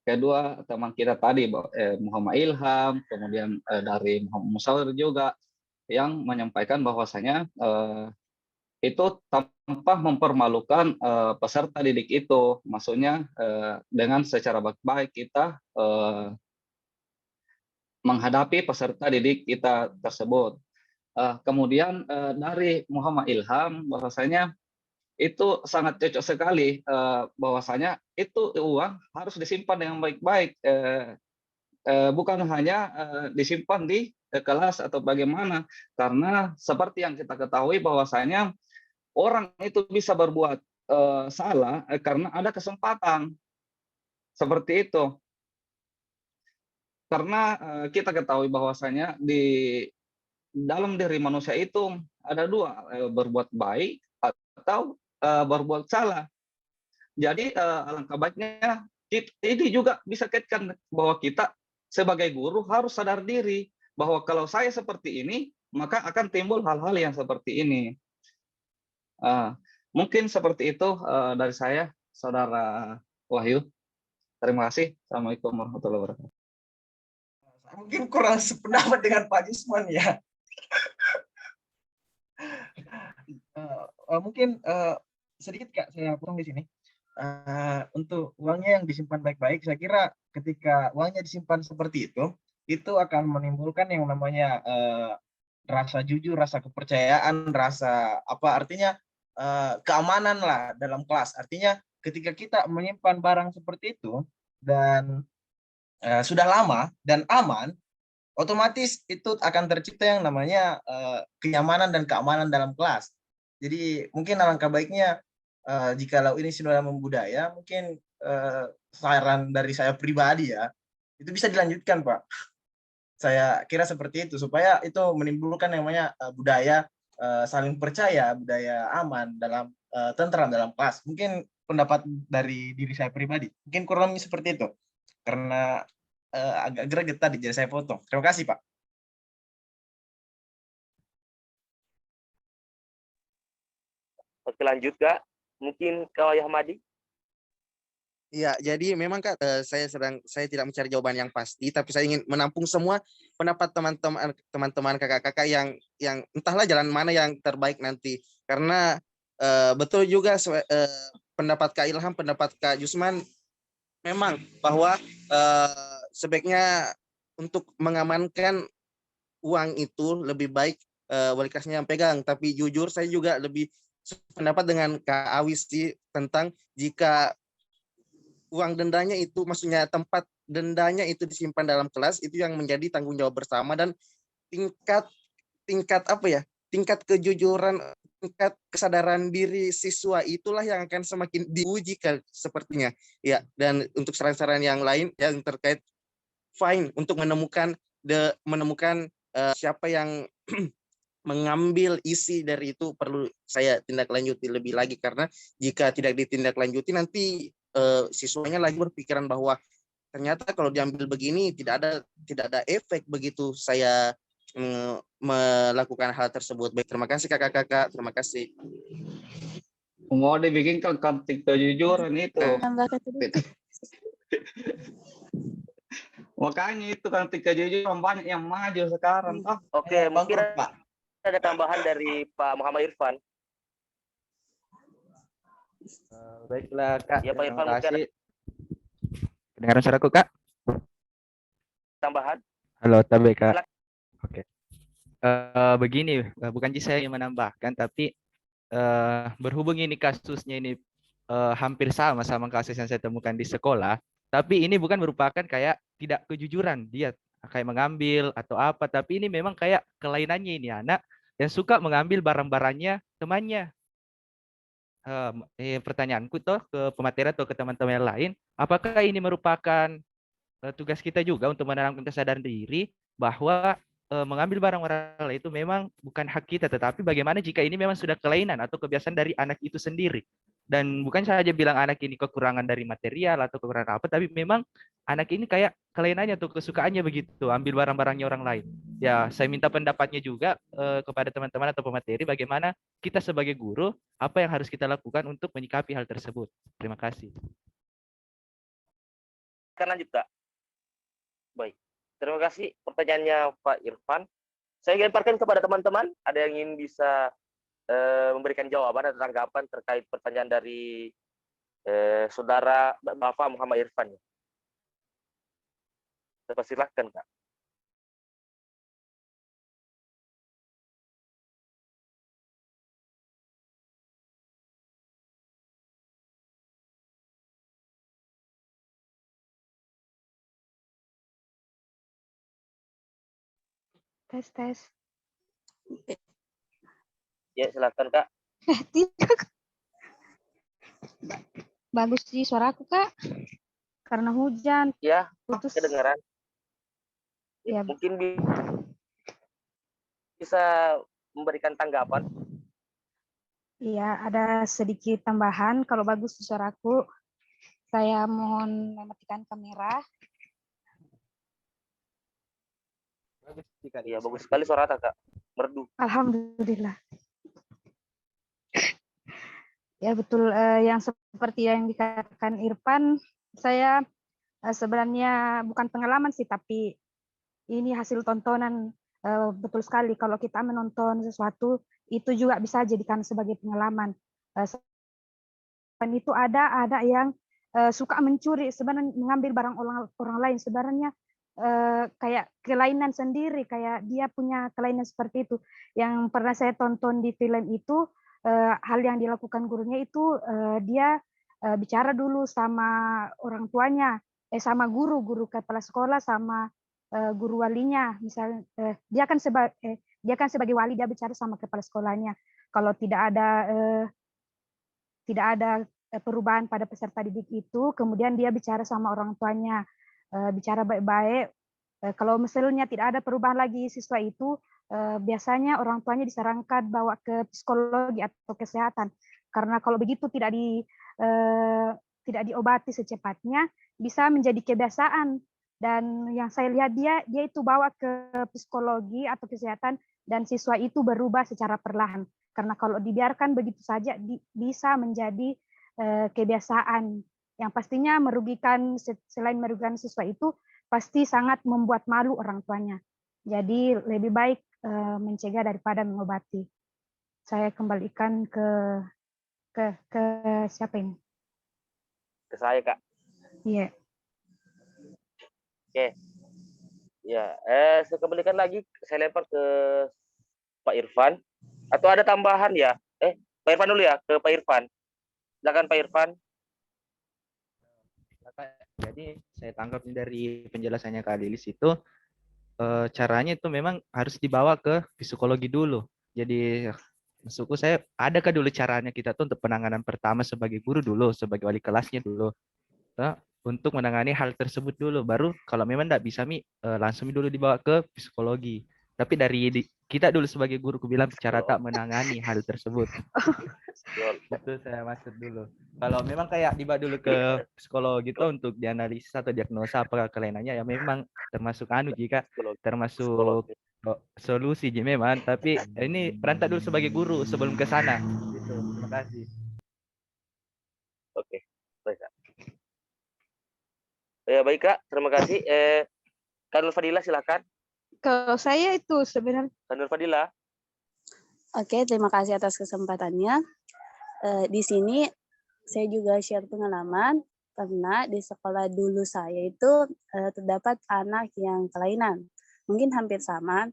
kedua teman kita tadi, Muhammad Ilham, kemudian dari Muhammad Musawir juga, yang menyampaikan bahwasanya itu tanpa mempermalukan peserta didik itu, maksudnya dengan secara baik-baik kita menghadapi peserta didik kita tersebut. Kemudian dari Muhammad Ilham bahwasanya itu sangat cocok sekali, bahwasanya itu uang harus disimpan dengan baik-baik, bukan hanya disimpan di kelas atau bagaimana, karena seperti yang kita ketahui bahwasanya orang itu bisa berbuat salah karena ada kesempatan seperti itu. Karena kita ketahui bahwasanya di dalam diri manusia itu ada dua, berbuat baik atau berbuat salah. Jadi alangkah baiknya ini juga bisa kaitkan bahwa kita sebagai guru harus sadar diri bahwa kalau saya seperti ini, maka akan timbul hal-hal yang seperti ini. Mungkin seperti itu dari saya, Saudara Wahyu. Terima kasih. Assalamualaikum warahmatullahi wabarakatuh. Mungkin kurang sependapat dengan Pak Jusman ya. Mungkin sedikit Kak saya potong di sini. Untuk uangnya yang disimpan baik-baik, saya kira ketika uangnya disimpan seperti itu akan menimbulkan yang namanya rasa jujur, rasa kepercayaan, rasa apa artinya keamanan lah dalam kelas. Artinya ketika kita menyimpan barang seperti itu dan sudah lama dan aman, otomatis itu akan tercipta yang namanya kenyamanan dan keamanan dalam kelas. Jadi mungkin alangkah baiknya jikalau ini sudah membudaya, mungkin saran dari saya pribadi ya, itu bisa dilanjutkan Pak. Saya kira seperti itu, supaya itu menimbulkan yang namanya budaya saling percaya, budaya aman, dalam tentram dalam kelas. Mungkin pendapat dari diri saya pribadi, mungkin kurang lebih seperti itu. Karena agak greget tadi, jadi saya potong. Terima kasih Pak. Oke, lanjut Kak. Mungkin ke Wahyu Ahmadi. Iya, jadi memang Kak, saya tidak mencari jawaban yang pasti, tapi saya ingin menampung semua pendapat teman-teman kakak-kakak yang entahlah jalan mana yang terbaik nanti. Karena betul juga pendapat Kak Ilham, pendapat Kak Jusman, memang bahwa sebaiknya untuk mengamankan uang itu lebih baik wali kelasnya yang pegang. Tapi jujur saya juga lebih pendapat dengan Kak Awis tentang jika uang dendanya itu, maksudnya tempat dendanya itu disimpan dalam kelas, itu yang menjadi tanggung jawab bersama, dan tingkat apa ya, tingkat kejujuran, tingkat kesadaran diri siswa itulah yang akan semakin diuji sepertinya ya. Dan untuk saran-saran yang lain yang terkait fine untuk menemukan siapa yang mengambil isi dari itu, perlu saya tindak lanjuti lebih lagi, karena jika tidak ditindaklanjuti nanti siswanya lagi berpikiran bahwa ternyata kalau diambil begini tidak ada efek begitu saya melakukan hal tersebut. Baik, terima kasih kakak-kakak, terima kasih. Mau dibikin kantik kejujuran itu. Makanya itu kantik kejujuran banyak yang maju sekarang. Oke, mungkin ada tambahan dari Pak Muhammad Irfan. Baiklah Kak, Ya Pak terima Irfan, mungkin ada kasih. Kedengaran suaraku Kak? tambahan. Halo, tabe Kak. Silakan. Oke. Begini, bukan saya yang menambahkan, tapi berhubung ini kasusnya ini hampir sama kasus yang saya temukan di sekolah, tapi ini bukan merupakan kayak tidak kejujuran dia kayak mengambil atau apa, tapi ini memang kayak kelainannya ini anak yang suka mengambil barang-barangnya temannya. Pertanyaanku tuh ke pemateri atau ke teman-teman yang lain, apakah ini merupakan tugas kita juga untuk menanamkan kesadaran diri bahwa mengambil barang orang lain itu memang bukan hak kita, tetapi bagaimana jika ini memang sudah kelainan atau kebiasaan dari anak itu sendiri. Dan bukan saja bilang anak ini kekurangan dari material atau kekurangan apa, tapi memang anak ini kayak kelainannya atau kesukaannya begitu, ambil barang-barangnya orang lain. Ya, saya minta pendapatnya juga kepada teman-teman atau pemateri bagaimana kita sebagai guru, apa yang harus kita lakukan untuk menyikapi hal tersebut. Terima kasih. Kan lanjut, Kak. Baik. Terima kasih pertanyaannya Pak Irfan. Saya ingin lemparkan kepada teman-teman, ada yang ingin bisa memberikan jawaban atau tanggapan terkait pertanyaan dari saudara Bapak Muhammad Irfan. Silakan, Kak. Tes. Ya, silakan, Kak. Tidak. Bagus sih suaraku, Kak. Karena hujan. Ya, putus. kedengaran. Ya. Mungkin bisa memberikan tanggapan. Iya, ada sedikit tambahan. Kalau bagus suaraku, saya mohon mematikan kamera. Iya, bagus sekali suara Kak. Merdu. Alhamdulillah. Ya betul, yang seperti yang dikatakan Irfan, saya sebenarnya bukan pengalaman sih, tapi ini hasil tontonan. Betul sekali kalau kita menonton sesuatu itu juga bisa jadikan sebagai pengalaman. Dan itu ada yang suka mencuri, sebenarnya mengambil barang orang lain, sebenarnya kayak kelainan sendiri, kayak dia punya kelainan seperti itu. Yang pernah saya tonton di film itu, hal yang dilakukan gurunya itu dia bicara dulu sama orang tuanya, sama guru kepala sekolah, sama guru walinya. Misalnya dia kan sebagai wali, dia bicara sama kepala sekolahnya. Kalau tidak ada perubahan pada peserta didik itu, kemudian dia bicara sama orang tuanya, bicara baik-baik. Kalau misalnya tidak ada perubahan lagi siswa itu, biasanya orang tuanya disarankan bawa ke psikologi atau kesehatan. Karena kalau begitu tidak diobati secepatnya, bisa menjadi kebiasaan. Dan yang saya lihat dia itu bawa ke psikologi atau kesehatan, dan siswa itu berubah secara perlahan. Karena kalau dibiarkan begitu saja, bisa menjadi kebiasaan yang pastinya merugikan. Selain merugikan siswa itu, pasti sangat membuat malu orang tuanya. Jadi lebih baik mencegah daripada mengobati. Saya kembalikan ke siapa ini? Ke saya, Kak. Iya. Oke. Ya, saya kembalikan lagi, saya lempar ke Pak Irfan. Atau ada tambahan ya? Pak Irfan dulu ya, ke Pak Irfan. Silakan Pak Irfan. Jadi saya tangkap dari penjelasannya Kak Lilis itu, caranya itu memang harus dibawa ke psikologi dulu. Jadi maksudku saya, adakah dulu caranya kita tuh untuk penanganan pertama sebagai guru dulu, sebagai wali kelasnya dulu, untuk menangani hal tersebut dulu. Baru kalau memang tidak bisa langsung dulu dibawa ke psikologi. Tapi kita dulu sebagai guru, aku bilang cara tak menangani hal tersebut. Itu saya maksud dulu. Kalau memang kayak dibawa dulu ke psikolog gitu untuk dianalisis atau diagnosa apakah kelainannya, ya memang termasuk jika termasuk solusi memang. Tapi ini berantak dulu sebagai guru sebelum ke sana. Gitu. Terima kasih. Oke, baik Kak. Ya baik Kak, terima kasih. Kak Nur Fadila silakan. Kalau saya itu sebenarnya. Kak Nur Fadila. Oke, terima kasih atas kesempatannya. Di sini saya juga share pengalaman karena di sekolah dulu saya itu terdapat anak yang kelainan. Mungkin hampir sama.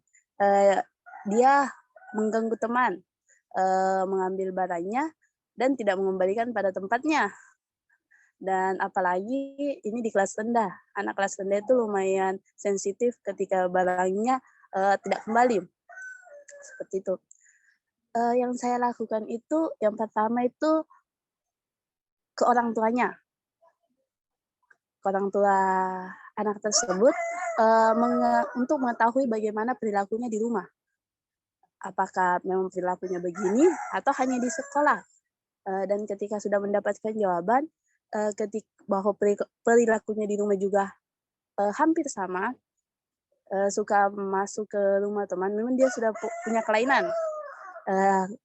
Dia mengganggu teman, mengambil barangnya dan tidak mengembalikan pada tempatnya. Dan apalagi ini di kelas rendah. Anak kelas rendah itu lumayan sensitif ketika barangnya tidak kembali. Seperti itu. Yang saya lakukan itu, yang pertama itu ke orang tuanya. Ke orang tua anak tersebut untuk mengetahui bagaimana perilakunya di rumah. Apakah memang perilakunya begini atau hanya di sekolah. Dan ketika sudah mendapatkan jawaban, bahwa perilakunya di rumah juga hampir sama, suka masuk ke rumah teman, memang dia sudah punya kelainan,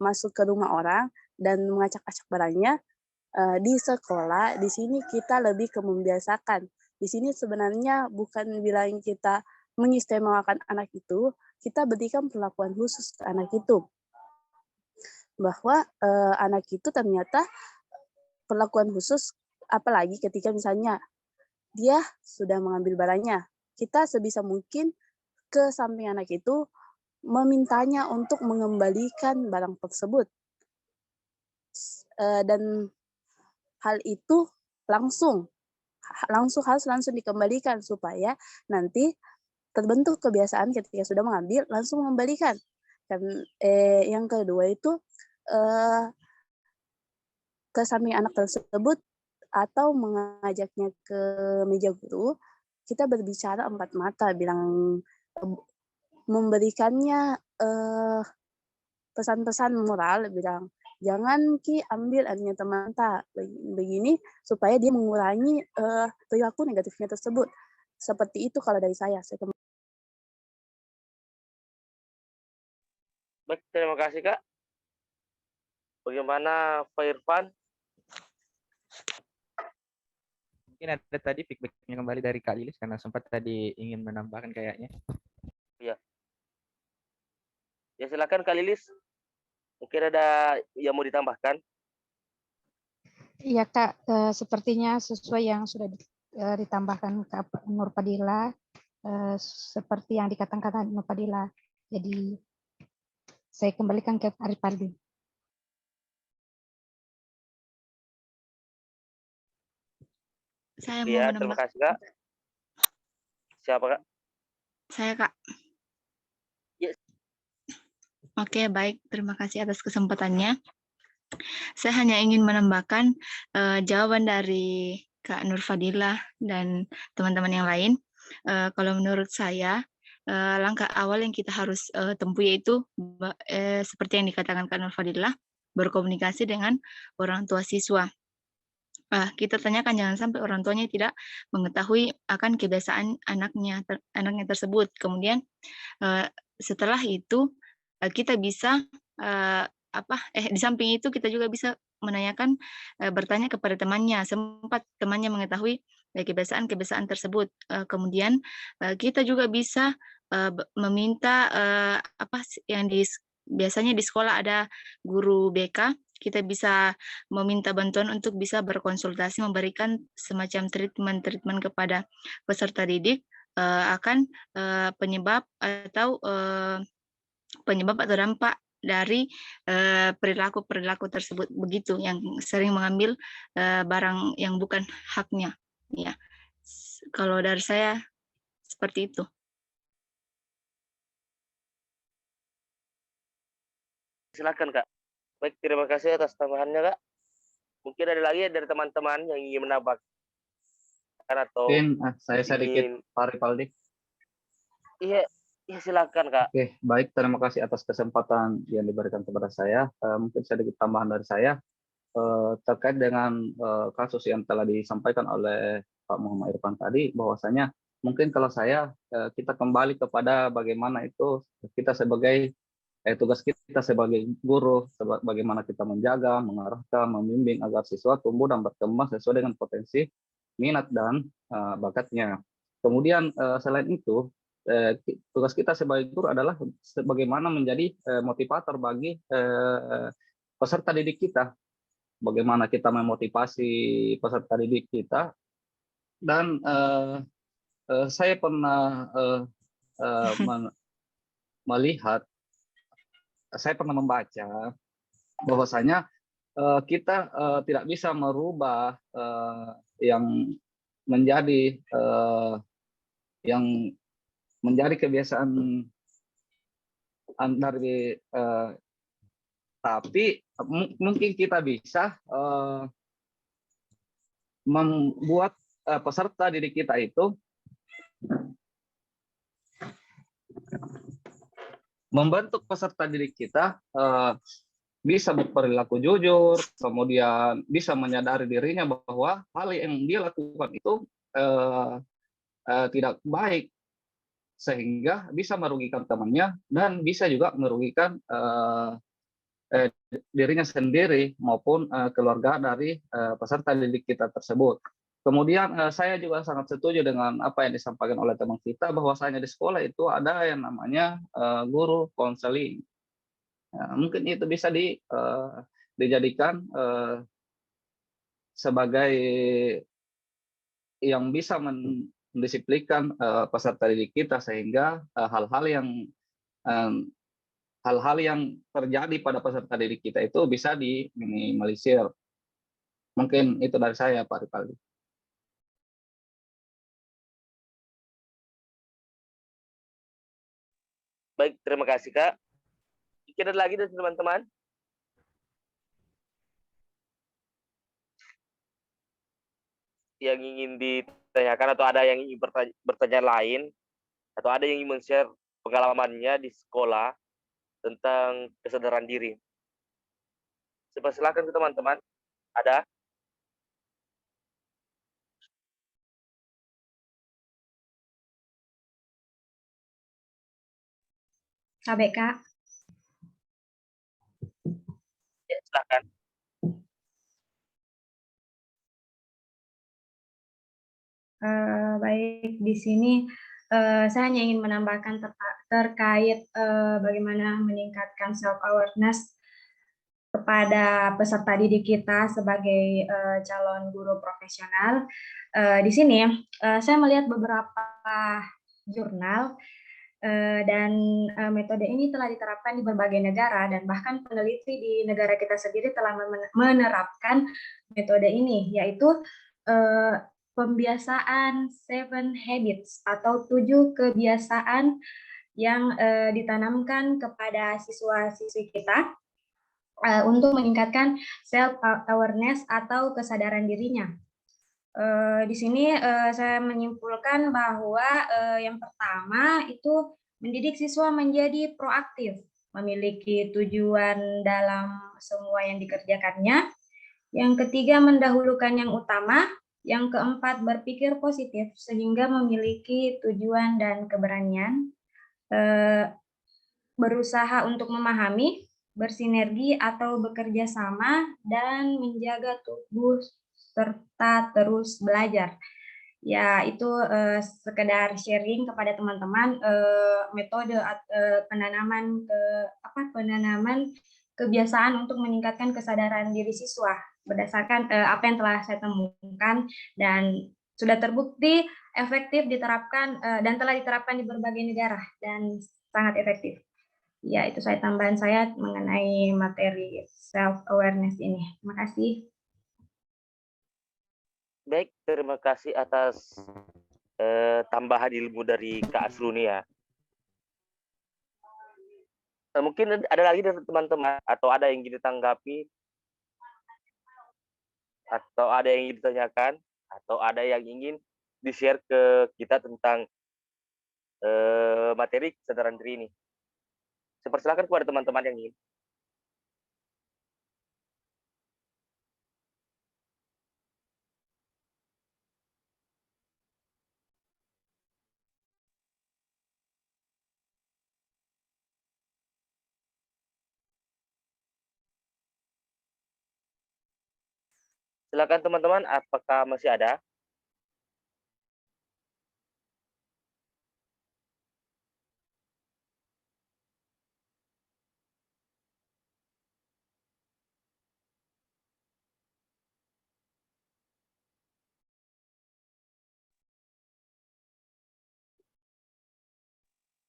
masuk ke rumah orang dan mengacak-acak barangnya. Di sekolah, di sini kita lebih ke membiasakan. Di sini sebenarnya bukan bilang kita mengistimewakan anak itu, kita berikan perlakuan khusus ke anak itu. Bahwa anak itu ternyata perlakuan khusus, apalagi ketika misalnya dia sudah mengambil barangnya. Kita sebisa mungkin ke samping anak itu memintanya untuk mengembalikan barang tersebut. Dan hal itu harus langsung dikembalikan supaya nanti terbentuk kebiasaan ketika sudah mengambil langsung mengembalikan. Dan yang kedua itu ke samping anak tersebut atau mengajaknya ke meja guru, kita berbicara empat mata, bilang memberikannya pesan-pesan moral, bilang jangan Ki ambil airnya teman tak begini supaya dia mengurangi perilaku negatifnya tersebut. Seperti itu kalau dari saya. Baik, terima kasih Kak. Bagaimana Pak Irfan? Mungkin ada tadi feedbacknya kembali dari Kak Lilis karena sempat tadi ingin menambahkan kayaknya. Iya. Ya silakan Kak Lilis. Mungkin ada yang mau ditambahkan? Iya Kak, sepertinya sesuai yang sudah ditambahkan Kak Nur Fadila, seperti yang dikatakan Nur Fadila. Jadi saya kembalikan ke Arif Aldi. Saya Ya, mau terima menambah. kasih Kak. Siapa Kak? Saya Kak. Yes. Oke, baik. Terima kasih atas kesempatannya. Saya hanya ingin menambahkan jawaban dari Kak Nur Fadila dan teman-teman yang lain. Kalau menurut saya, langkah awal yang kita harus tempuh yaitu seperti yang dikatakan Kak Nur Fadila, berkomunikasi dengan orang tua siswa. Kita tanyakan jangan sampai orang tuanya tidak mengetahui akan kebiasaan anaknya tersebut. Kemudian setelah itu kita bisa di samping itu kita juga bisa menanyakan, bertanya kepada temannya, sempat temannya mengetahui kebiasaan-kebiasaan tersebut. Kemudian kita juga bisa meminta yang biasanya di sekolah ada guru BK, kita bisa meminta bantuan untuk bisa berkonsultasi, memberikan semacam treatment kepada peserta didik akan penyebab atau dampak dari perilaku tersebut, begitu yang sering mengambil barang yang bukan haknya. Ya, kalau dari saya seperti itu. Silakan Kak. Baik, terima kasih atas tambahannya Kak. Mungkin ada lagi dari teman-teman yang ingin menambahkan atau Mungkin saya sedikit Pak Ripaldi. Iya Ya, silakan, Kak. Oke, baik. Terima kasih atas kesempatan yang diberikan kepada saya. Mungkin sedikit tambahan dari saya terkait dengan kasus yang telah disampaikan oleh Pak Muhammad Irfan tadi, bahwasanya mungkin kalau saya kita kembali kepada bagaimana itu kita sebagai tugas kita sebagai guru, bagaimana kita menjaga, mengarahkan, membimbing agar siswa tumbuh dan berkembang sesuai dengan potensi, minat dan bakatnya. Kemudian selain itu tugas kita sebagai guru adalah bagaimana menjadi motivator bagi peserta didik kita, bagaimana kita memotivasi peserta didik kita. Dan saya pernah melihat, saya pernah membaca bahwasanya kita tidak bisa merubah yang menjadi kebiasaan dari tapi mungkin kita bisa membuat peserta didik kita itu membentuk peserta didik kita bisa berperilaku jujur, kemudian bisa menyadari dirinya bahwa hal yang dia lakukan itu tidak baik, sehingga bisa merugikan temannya dan bisa juga merugikan dirinya sendiri maupun keluarga dari peserta didik kita tersebut. Kemudian saya juga sangat setuju dengan apa yang disampaikan oleh teman kita, bahwasanya di sekolah itu ada yang namanya guru konseling. Mungkin itu bisa dijadikan sebagai yang bisa mendisiplinkan peserta didik kita, sehingga hal-hal yang terjadi pada peserta didik kita itu bisa diminimalisir. Mungkin itu dari saya, Pak Ripaldi. Baik, terima kasih, Kak. Mungkin ada lagi dari teman-teman? Yang ingin ditanyakan, atau ada yang ingin bertanya lain, atau ada yang ingin men-share pengalamannya di sekolah tentang kesadaran diri. Silakan ke teman-teman. Ada? KBK. Ya, silakan. Baik, di sini saya hanya ingin menambahkan terkait bagaimana meningkatkan self-awareness kepada peserta didik kita sebagai calon guru profesional. Di sini saya melihat beberapa jurnal dan metode ini telah diterapkan di berbagai negara, dan bahkan peneliti di negara kita sendiri telah menerapkan metode ini, yaitu pembiasaan 7 habits atau 7 kebiasaan yang ditanamkan kepada siswa-siswi kita untuk meningkatkan self-awareness atau kesadaran dirinya. Di sini saya menyimpulkan bahwa yang pertama itu mendidik siswa menjadi proaktif, memiliki tujuan dalam semua yang dikerjakannya. Yang ketiga, mendahulukan yang utama. Yang keempat, berpikir positif sehingga memiliki tujuan dan keberanian. Berusaha untuk memahami, bersinergi atau bekerja sama, dan menjaga tubuh serta terus belajar. Ya, itu sekedar sharing kepada teman-teman metode penanaman kebiasaan untuk meningkatkan kesadaran diri siswa berdasarkan apa yang telah saya temukan dan sudah terbukti efektif diterapkan dan telah diterapkan di berbagai negara dan sangat efektif. Ya, itu saya tambahan saya mengenai materi self awareness ini. Terima kasih. Baik, terima kasih atas tambahan ilmu dari Kak Asruni ya. Mungkin ada lagi dari teman-teman, atau ada yang ingin ditanggapi, atau ada yang ingin ditanyakan, atau ada yang ingin di-share ke kita tentang materi kesadaran diri ini. Saya persilakan kepada teman-teman yang ingin. Silakan teman-teman, apakah masih ada?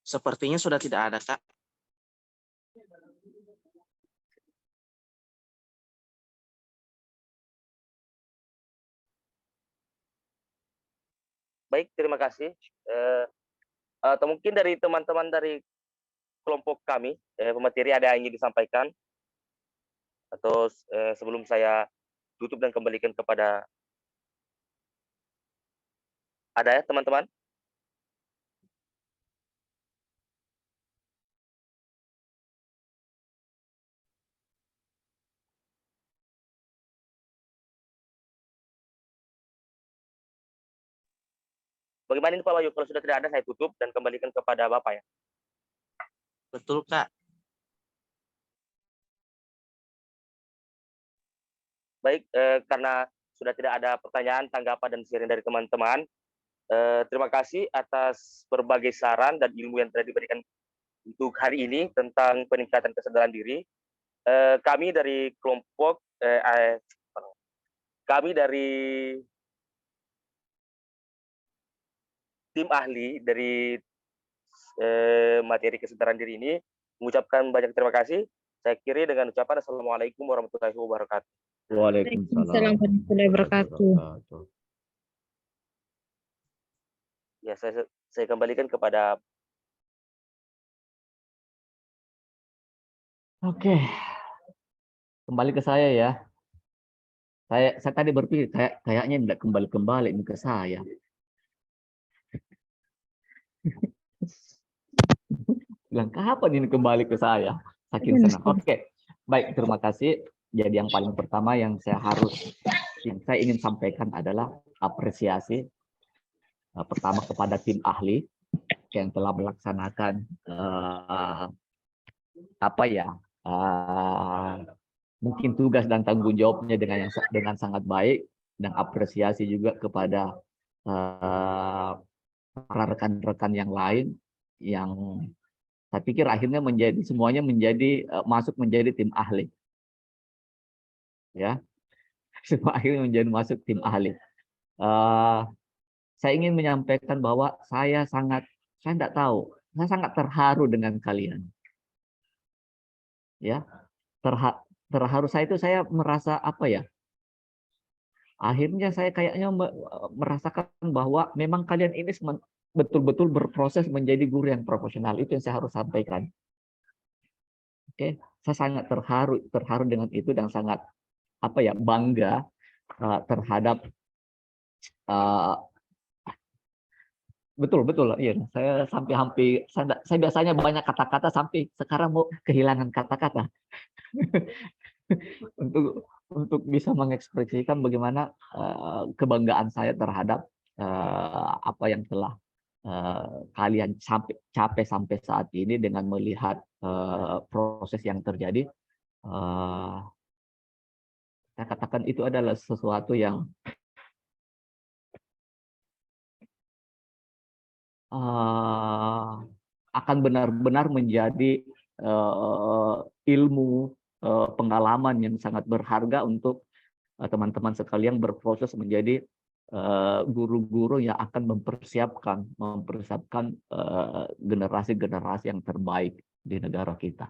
Sepertinya sudah tidak ada, Kak. Baik, terima kasih. Atau mungkin dari teman-teman dari kelompok kami, pemateri ada yang ingin disampaikan? Atau sebelum saya tutup dan kembalikan kepada... Ada ya teman-teman? Bagaimana ini Pak Wahyu? Kalau sudah tidak ada, saya tutup dan kembalikan kepada Bapak ya. Betul, Kak. Baik, karena sudah tidak ada pertanyaan, tanggapan, dan sharing dari teman-teman, terima kasih atas berbagai saran dan ilmu yang telah diberikan untuk hari ini tentang peningkatan kesadaran diri. Kami dari kelompok, kami dari tim ahli dari materi kesadaran diri ini mengucapkan banyak terima kasih. Saya akhiri dengan ucapan Assalamualaikum warahmatullahi wabarakatuh. Waalaikumsalam warahmatullahi wabarakatuh. Ya, saya kembalikan kepada... Oke, kembali ke saya ya. Saya tadi berpikir kayaknya tidak kembali ini ke saya. Bilang kapan ini kembali ke saya? Saking senang. Oke, baik, terima kasih. Jadi yang paling pertama yang saya ingin sampaikan adalah apresiasi pertama kepada tim ahli yang telah melaksanakan mungkin tugas dan tanggung jawabnya dengan sangat baik, dan apresiasi juga kepada para rekan-rekan yang lain yang saya pikir akhirnya semuanya masuk menjadi tim ahli. Ya, semua akhirnya masuk tim ahli. Saya ingin menyampaikan bahwa saya sangat terharu dengan kalian. Ya, terharu saya merasa akhirnya saya kayaknya merasakan bahwa memang kalian ini betul-betul berproses menjadi guru yang profesional. Itu yang saya harus sampaikan. Oke, saya sangat terharu dengan itu dan sangat bangga terhadap betul iya. Saya saya biasanya banyak kata-kata sampai sekarang mau kehilangan kata-kata untuk bisa mengekspresikan bagaimana kebanggaan saya terhadap apa yang telah kalian capai sampai saat ini dengan melihat proses yang terjadi. Saya katakan itu adalah sesuatu yang akan benar-benar menjadi ilmu pengalaman yang sangat berharga untuk teman-teman sekalian berproses menjadi guru-guru yang akan mempersiapkan generasi-generasi yang terbaik di negara kita.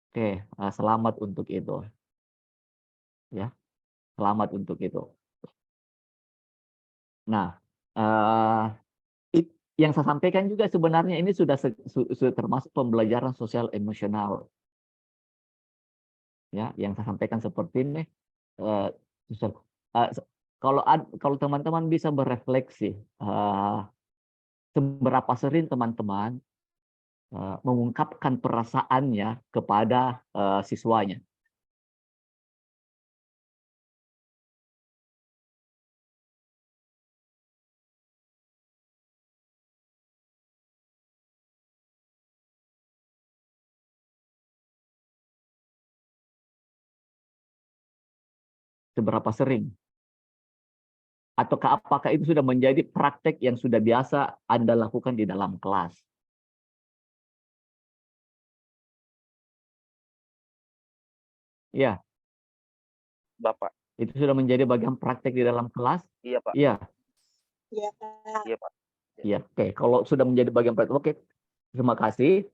Oke, selamat untuk itu. Ya, selamat untuk itu. Nah, yang saya sampaikan juga sebenarnya ini sudah termasuk pembelajaran sosial emosional. Ya, yang saya sampaikan seperti ini, kalau teman-teman bisa berefleksi, seberapa sering teman-teman mengungkapkan perasaannya kepada siswanya. Seberapa sering? Ataukah apakah itu sudah menjadi praktek yang sudah biasa Anda lakukan di dalam kelas? Ya, Bapak. itu sudah menjadi bagian praktek di dalam kelas? Iya, Pak. Iya. Iya, Kak. Iya, Pak. Iya, oke. Kalau sudah menjadi bagian praktek, oke. Terima kasih.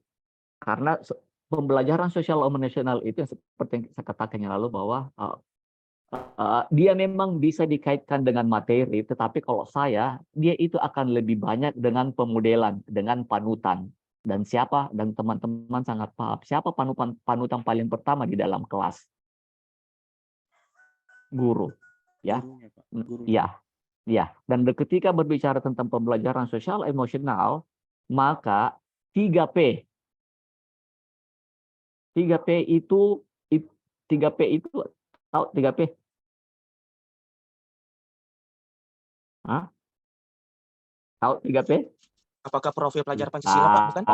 Karena pembelajaran sosial emosional itu yang seperti yang saya katakan yang lalu bahwa dia memang bisa dikaitkan dengan materi, tetapi kalau dia itu akan lebih banyak dengan pemodelan, dengan panutan. Dan teman-teman sangat paham, siapa panutan paling pertama di dalam kelas? Guru. Ya. Gurunya, Pak. Gurunya. Ya. Ya. Dan ketika berbicara tentang pembelajaran sosial emosional, maka 3P. 3P itu tahu 3P? Hah? Tahu 3P? Apakah profil pelajar Pancasila, Pak? Bukan?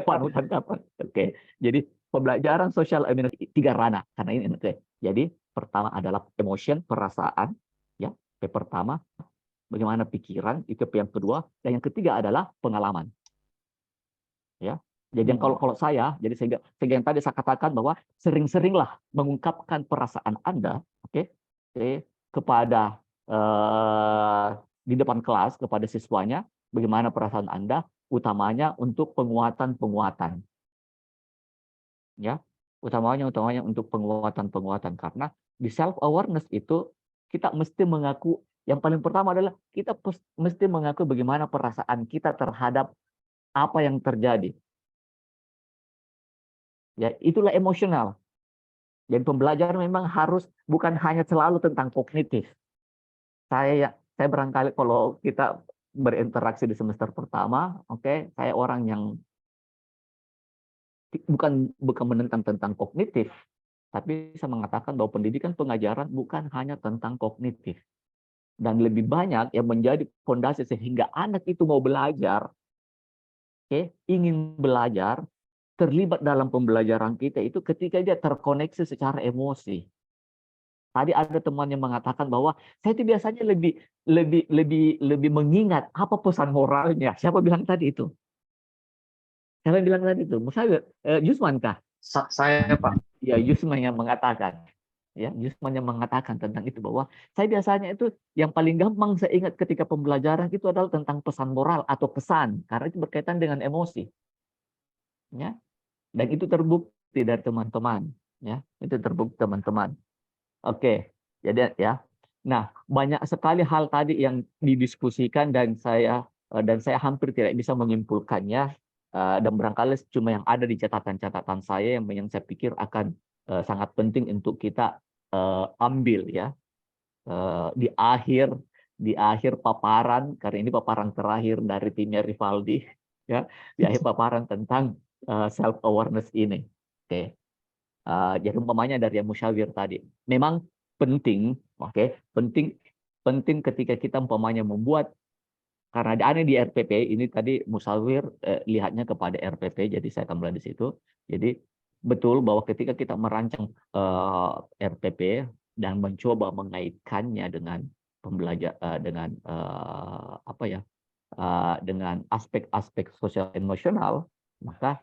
Panutan kapan? Oke. Jadi pembelajaran sosial emosional 3 ranah karena ini. Oke. Jadi pertama adalah emotion, perasaan, ya. P pertama, bagaimana pikiran, itu P yang kedua, dan yang ketiga adalah pengalaman. Ya. Jadi yang kalau saya, jadi sehingga yang tadi saya katakan bahwa sering-seringlah mengungkapkan perasaan Anda, oke, kepada di depan kelas kepada siswanya, bagaimana perasaan Anda, utamanya untuk penguatan-penguatan. Ya, utamanya untuk penguatan-penguatan, karena di self awareness itu kita mesti mengaku, yang paling pertama adalah kita mesti mengaku bagaimana perasaan kita terhadap apa yang terjadi. Ya, itulah emosional. Jadi pembelajaran memang bukan hanya selalu tentang kognitif. Saya barangkali kalau kita berinteraksi di semester pertama, oke, saya orang yang bukan menentang tentang kognitif, tapi saya mengatakan bahwa pendidikan pengajaran bukan hanya tentang kognitif. Dan lebih banyak yang menjadi fondasi sehingga anak itu mau belajar, oke, ingin belajar, terlibat dalam pembelajaran kita itu ketika dia terkoneksi secara emosi. Tadi ada teman yang mengatakan bahwa saya itu biasanya lebih mengingat apa pesan moralnya. Siapa bilang tadi itu? Siapa bilang tadi itu? Musawir, Yusman kah? Saya, Pak. Ya, Yusman yang mengatakan. Ya, Yusman yang mengatakan tentang itu bahwa saya biasanya itu yang paling gampang saya ingat ketika pembelajaran itu adalah tentang pesan moral atau pesan, karena itu berkaitan dengan emosi. Ya. Dan itu terbukti dari teman-teman, ya. Itu terbukti teman-teman. Oke. Jadi ya. Nah, banyak sekali hal tadi yang didiskusikan dan saya hampir tidak bisa menyimpulkannya, dan barangkali cuma yang ada di catatan-catatan saya yang saya pikir akan sangat penting untuk kita ambil, ya. Di akhir paparan, karena ini paparan terakhir dari timnya Rivaldi, ya. Di akhir paparan tentang self awareness ini. Oke. Jadi umpamanya dari yang Musyawir tadi, memang penting, penting ketika kita umpamanya membuat, karena ada di RPP ini tadi Musyawir lihatnya kepada RPP, jadi saya akan mulai di situ. Jadi betul bahwa ketika kita merancang RPP dan mencoba mengaitkannya dengan dengan aspek-aspek sosial emosional, maka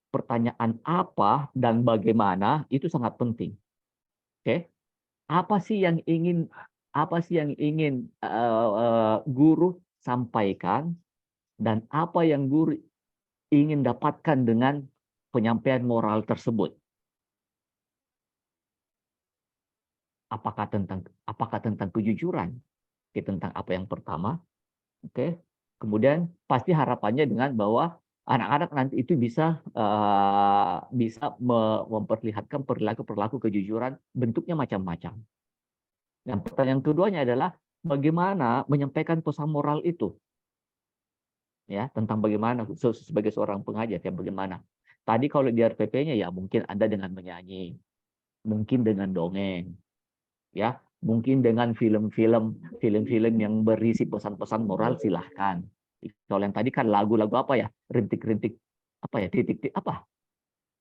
pertanyaan apa dan bagaimana itu sangat penting. Oke, apa sih yang ingin guru sampaikan dan apa yang guru ingin dapatkan dengan penyampaian moral tersebut? Apakah tentang kejujuran? Oke, tentang apa yang pertama? Oke, kemudian pasti harapannya dengan bahwa anak-anak nanti itu bisa memperlihatkan perilaku kejujuran, bentuknya macam-macam. Dan pertanyaan keduanya adalah bagaimana menyampaikan pesan moral itu. ya, tentang bagaimana sebagai seorang pengajar ya bagaimana. Tadi kalau di RPP-nya ya mungkin Anda dengan menyanyi, mungkin dengan dongeng, ya, mungkin dengan film-film yang berisi pesan-pesan moral silahkan. Kalau yang tadi kan lagu-lagu apa ya, rintik-rintik apa ya, titik-titik apa,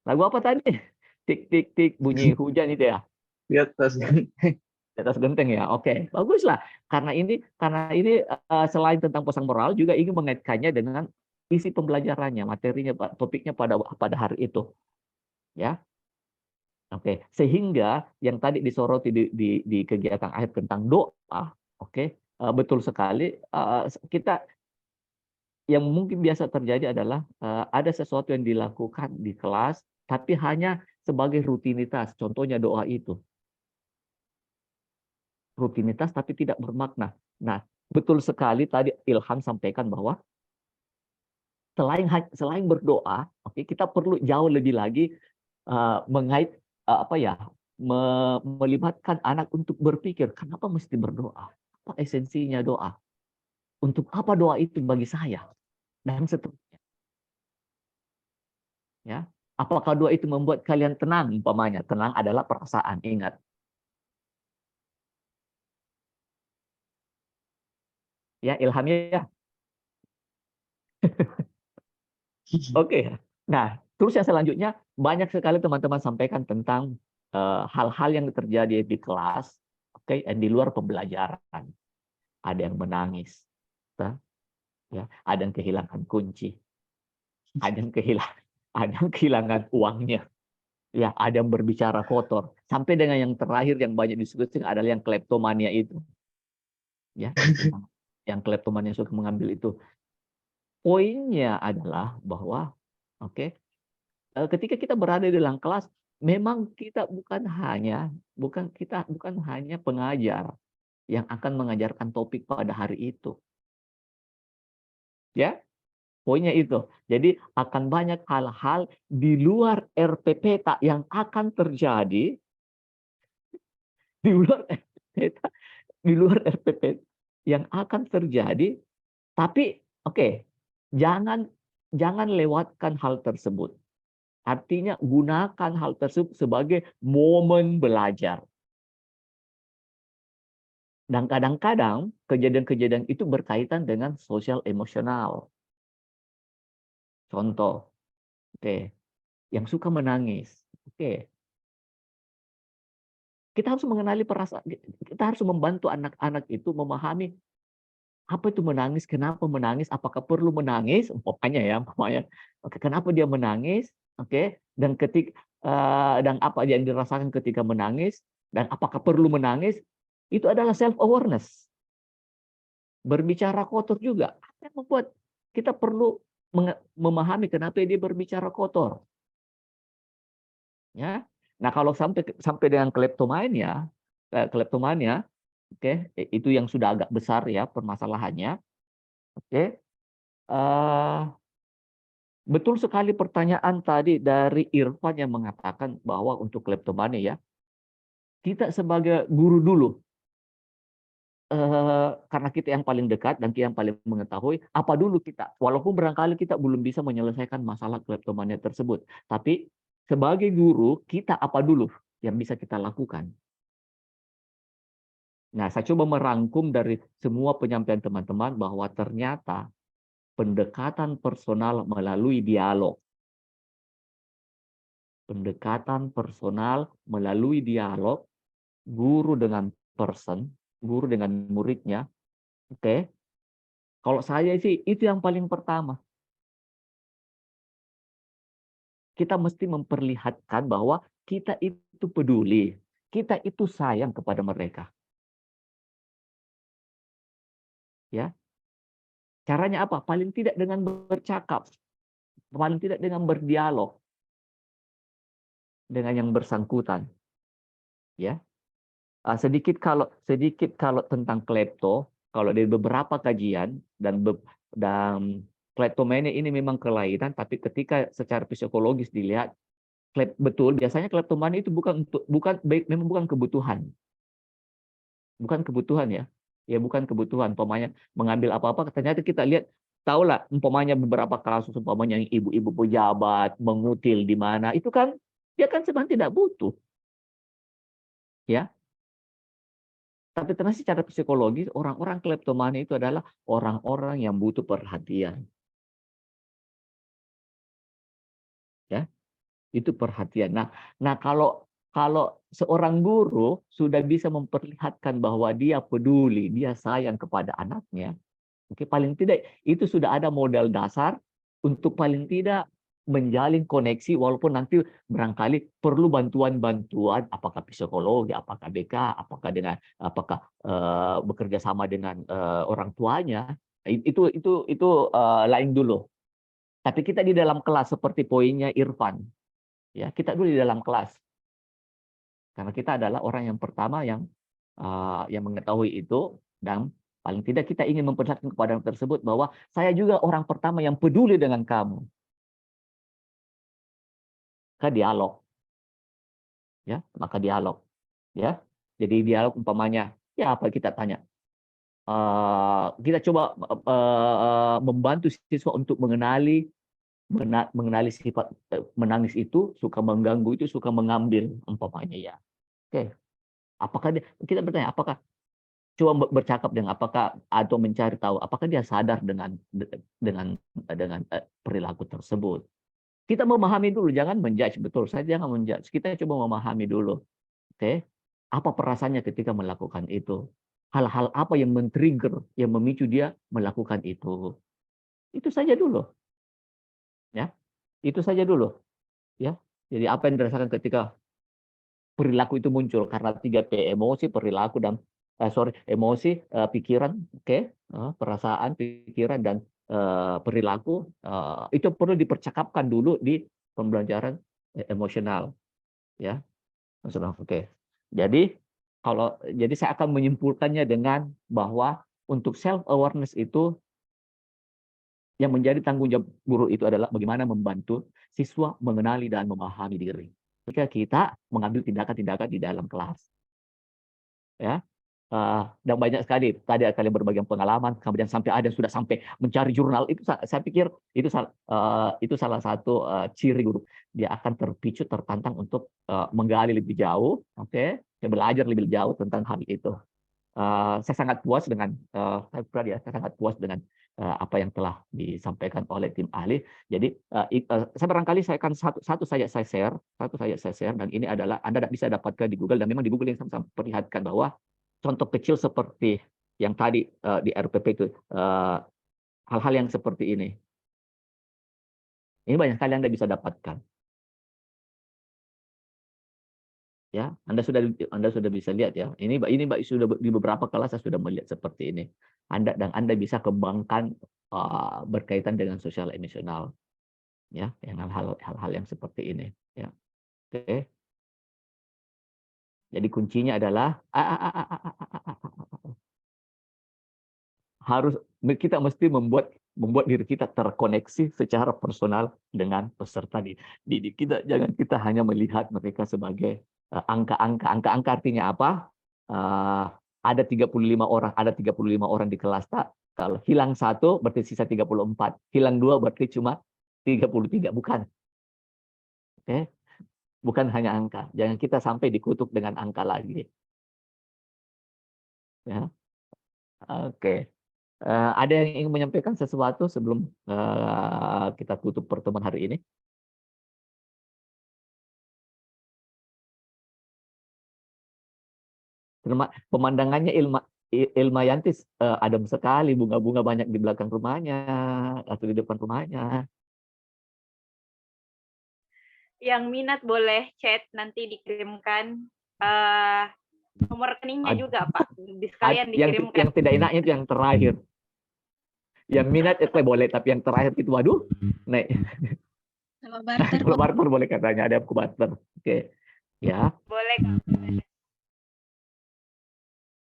lagu apa tadi? Tik-tik-tik bunyi hujan itu ya. Di atas. Di atas genteng ya, oke, baguslah. Karena ini selain tentang pesan moral juga ingin mengaitkannya dengan isi pembelajarannya, materinya, topiknya pada hari itu, ya. Oke, sehingga yang tadi disoroti di kegiatan akhir tentang doa, oke, betul sekali. Kita yang mungkin biasa terjadi adalah ada sesuatu yang dilakukan di kelas, tapi hanya sebagai rutinitas. Contohnya doa itu. Rutinitas tapi tidak bermakna. Nah, betul sekali tadi Ilham sampaikan bahwa selain berdoa, oke, kita perlu jauh lebih lagi melibatkan anak untuk berpikir kenapa mesti berdoa, apa esensinya doa, untuk apa doa itu bagi saya, dan seterusnya. Ya, apakah doa itu membuat kalian tenang? Umpamanya, tenang adalah perasaan. Ingat. Ya, Ilhamnya ya. Oke. Nah, terus yang selanjutnya banyak sekali teman-teman sampaikan tentang hal-hal yang terjadi di kelas, oke, dan di luar pembelajaran. Ada yang menangis, ya, ada yang kehilangan kunci, ada yang kehilangan uangnya, ya, ada yang berbicara kotor, sampai dengan yang terakhir yang banyak diskusi adalah yang kleptomania itu, ya, yang kleptomania suka mengambil itu. Poinnya adalah bahwa, oke, ketika kita berada di dalam kelas, memang kita bukan hanya pengajar yang akan mengajarkan topik pada hari itu. Ya, poinnya itu. Jadi akan banyak hal-hal di luar RPP yang akan terjadi di luar RPP yang akan terjadi, tapi oke, jangan lewatkan hal tersebut. Artinya gunakan hal tersebut sebagai momen belajar. Dan kadang-kadang kejadian-kejadian itu berkaitan dengan sosial emosional. Contoh, oke, yang suka menangis. Oke. Kita harus mengenali perasaan, kita harus membantu anak-anak itu memahami apa itu menangis, kenapa menangis, apakah perlu menangis, umpamanya. Oke, kenapa dia menangis, oke, dan dan apa yang dirasakan ketika menangis, dan apakah perlu menangis, itu adalah self awareness. Berbicara kotor juga, apa yang membuat kita perlu memahami kenapa dia berbicara kotor. Ya, nah kalau sampai dengan kleptomania, oke, itu yang sudah agak besar ya permasalahannya. Oke, betul sekali pertanyaan tadi dari Irfan yang mengatakan bahwa untuk kleptomania ya, kita sebagai guru dulu, karena kita yang paling dekat dan kita yang paling mengetahui, apa dulu kita, walaupun barangkali kita belum bisa menyelesaikan masalah kleptomania tersebut, tapi sebagai guru kita apa dulu yang bisa kita lakukan? Nah, saya coba merangkum dari semua penyampaian teman-teman bahwa ternyata pendekatan personal melalui dialog. Pendekatan personal melalui dialog, guru dengan guru dengan muridnya. Oke. Kalau saya sih itu yang paling pertama. Kita mesti memperlihatkan bahwa kita itu peduli, kita itu sayang kepada mereka. Ya. Caranya apa? Paling tidak dengan bercakap, paling tidak dengan berdialog dengan yang bersangkutan. Ya. Sedikit kalau tentang klepto, kalau dari beberapa kajian dan kleptomania ini memang kelainan, tapi ketika secara psikologis dilihat, betul biasanya kleptomania itu memang bukan kebutuhan. Bukan kebutuhan ya. Ya bukan kebutuhan. Pemanya mengambil apa-apa, ternyata kita lihat tahulah umpamanya beberapa kasus umpamanya yang ibu-ibu pejabat mengutil di mana, itu kan dia kan sebenarnya tidak butuh. Ya. Tapi ternyata secara psikologis orang-orang kleptomani itu adalah orang-orang yang butuh perhatian. Ya. Itu perhatian. Nah kalau seorang guru sudah bisa memperlihatkan bahwa dia peduli, dia sayang kepada anaknya, oke, paling tidak itu sudah ada modal dasar untuk paling tidak menjalin koneksi, walaupun nanti barangkali perlu bantuan-bantuan, apakah psikologi, apakah BK, apakah bekerja sama dengan orang tuanya, itu lain dulu. Tapi kita di dalam kelas seperti poinnya Irfan, ya kita dulu di dalam kelas, karena kita adalah orang yang pertama yang mengetahui itu, dan paling tidak kita ingin memperlihatkan kepada orang tersebut bahwa saya juga orang pertama yang peduli dengan kamu. Maka dialog, ya, maka dialog, ya. Jadi dialog umpamanya, ya apa kita tanya, kita coba membantu siswa untuk mengenali sifat menangis itu, suka mengganggu itu, suka mengambil umpamanya, ya. Oke, apakah kita bertanya, apakah coba bercakap dengan apakah atau mencari tahu apakah dia sadar dengan perilaku tersebut. Kita memahami dulu, jangan menjudge, betul saya jangan menjudge. Kita coba memahami dulu. Oke. Apa perasaannya ketika melakukan itu? Hal-hal apa yang men-trigger, yang memicu dia melakukan itu? Itu saja dulu. Ya. Itu saja dulu. Ya. Jadi apa yang dirasakan ketika perilaku itu muncul, karena 3P, emosi, perilaku, dan emosi, pikiran, oke, perasaan, pikiran, dan perilaku, itu perlu dipercakapkan dulu di pembelajaran emosional, ya. Oke. Jadi saya akan menyimpulkannya dengan bahwa untuk self awareness itu yang menjadi tanggung jawab guru itu adalah bagaimana membantu siswa mengenali dan memahami diri ketika kita mengambil tindakan-tindakan di dalam kelas, ya. Dan banyak sekali tadi kalian berbagi pengalaman, kemudian sampai ada sudah sampai mencari jurnal, itu saya pikir itu salah satu ciri guru, dia akan terpicu, tertantang untuk menggali lebih jauh, oke, belajar lebih jauh tentang hal itu. Saya sangat puas dengan apa yang telah disampaikan oleh tim ahli. Jadi saya barangkali saya akan satu saya share, dan ini adalah Anda bisa dapatkan di Google, dan memang di Google yang saya perlihatkan bahwa contoh kecil seperti yang tadi di RPP itu, hal-hal yang seperti ini banyak kali Anda bisa dapatkan. Ya, Anda sudah bisa lihat, ya. Ini sudah di beberapa kelas saya sudah melihat seperti ini. Anda bisa kembangkan berkaitan dengan sosial emosional, ya, yang hal-hal yang seperti ini, ya. Oke. Jadi kuncinya adalah kita mesti membuat diri kita terkoneksi secara personal dengan peserta didik kita. Jangan kita hanya melihat mereka sebagai angka-angka. Angka-angka artinya apa? Ada 35 orang di kelas, tak? Kalau hilang 1 berarti sisa 34. Hilang 2 berarti cuma 33, bukan. Oke. Bukan hanya angka. Jangan kita sampai dikutuk dengan angka lagi. Ya. Oke. Ada yang ingin menyampaikan sesuatu sebelum kita tutup pertemuan hari ini? Pemandangannya Ilmayantis adem sekali, bunga-bunga banyak di belakang rumahnya atau di depan rumahnya. Yang minat boleh chat, nanti dikirimkan nomor rekeningnya juga, Pak. Sekalian dikirimkan. Yang tidak enaknya itu yang terakhir. Yang minat itu boleh, tapi yang terakhir itu waduh, naik. Kalau barter, Kalau barter boleh katanya, ada aku barter. Oke. Ya. Boleh.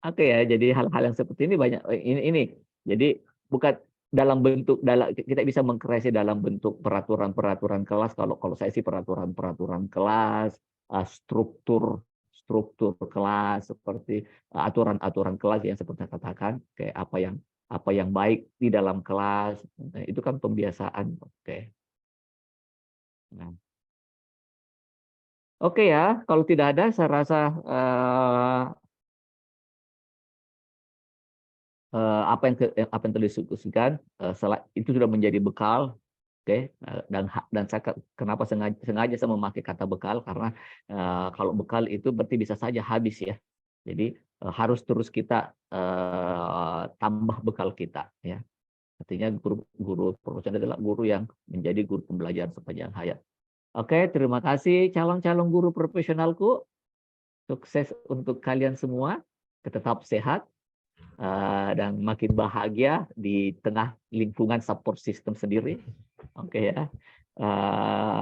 Oke, ya, jadi hal-hal yang seperti ini banyak ini. Jadi bukan kita bisa mengkreasi dalam bentuk peraturan kelas. Kalau saya sih peraturan kelas, struktur kelas, seperti aturan kelas yang seperti saya katakan, kayak apa yang baik di dalam kelas. Nah, itu kan pembiasaan. Oke. Nah. Oke ya, kalau tidak ada, saya rasa apa yang telah diskusikan itu sudah menjadi bekal. Oke, dan saya kenapa sengaja saya memakai kata bekal karena kalau bekal itu berarti bisa saja habis ya. Jadi harus terus kita tambah bekal kita ya. Artinya guru profesional adalah guru yang menjadi guru pembelajaran sepanjang hayat. Oke, terima kasih calon-calon guru profesionalku. Sukses untuk kalian semua, tetap sehat dan makin bahagia di tengah lingkungan support system sendiri. Oke ya.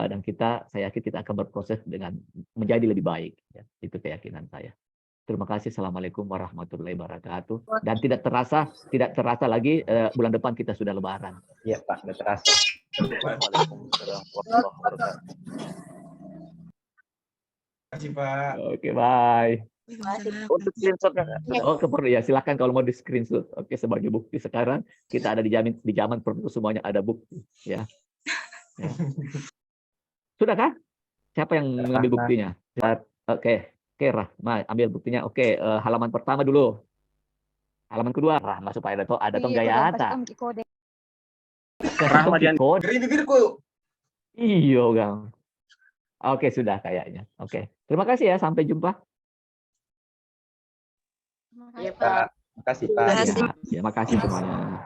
Dan saya yakin kita akan berproses dengan menjadi lebih baik. Ya. Itu keyakinan saya. Terima kasih. Assalamualaikum warahmatullahi wabarakatuh. Dan tidak terasa lagi bulan depan kita sudah Lebaran. Iya Pak, tidak terasa. Waalaikumsalam warahmatullahi wabarakatuh. Terima kasih Pak. Oke, bye. Untuk screenshot Oh, ya silakan kalau mau di screenshot. Oke, sebagai bukti sekarang kita ada di zaman perlu semuanya ada bukti ya. Ya. Sudah kah? Siapa yang mengambil buktinya? Oke, Rahma ambil buktinya. Oke, halaman pertama dulu. Halaman kedua, Rahma supaya ada tong Gayata. Rahma dia kode. Bibirku. Iya, Gang. Oke, sudah kayaknya. Oke. Terima kasih ya, sampai jumpa. Iya Pak, makasih Pak. Ya, makasih semuanya.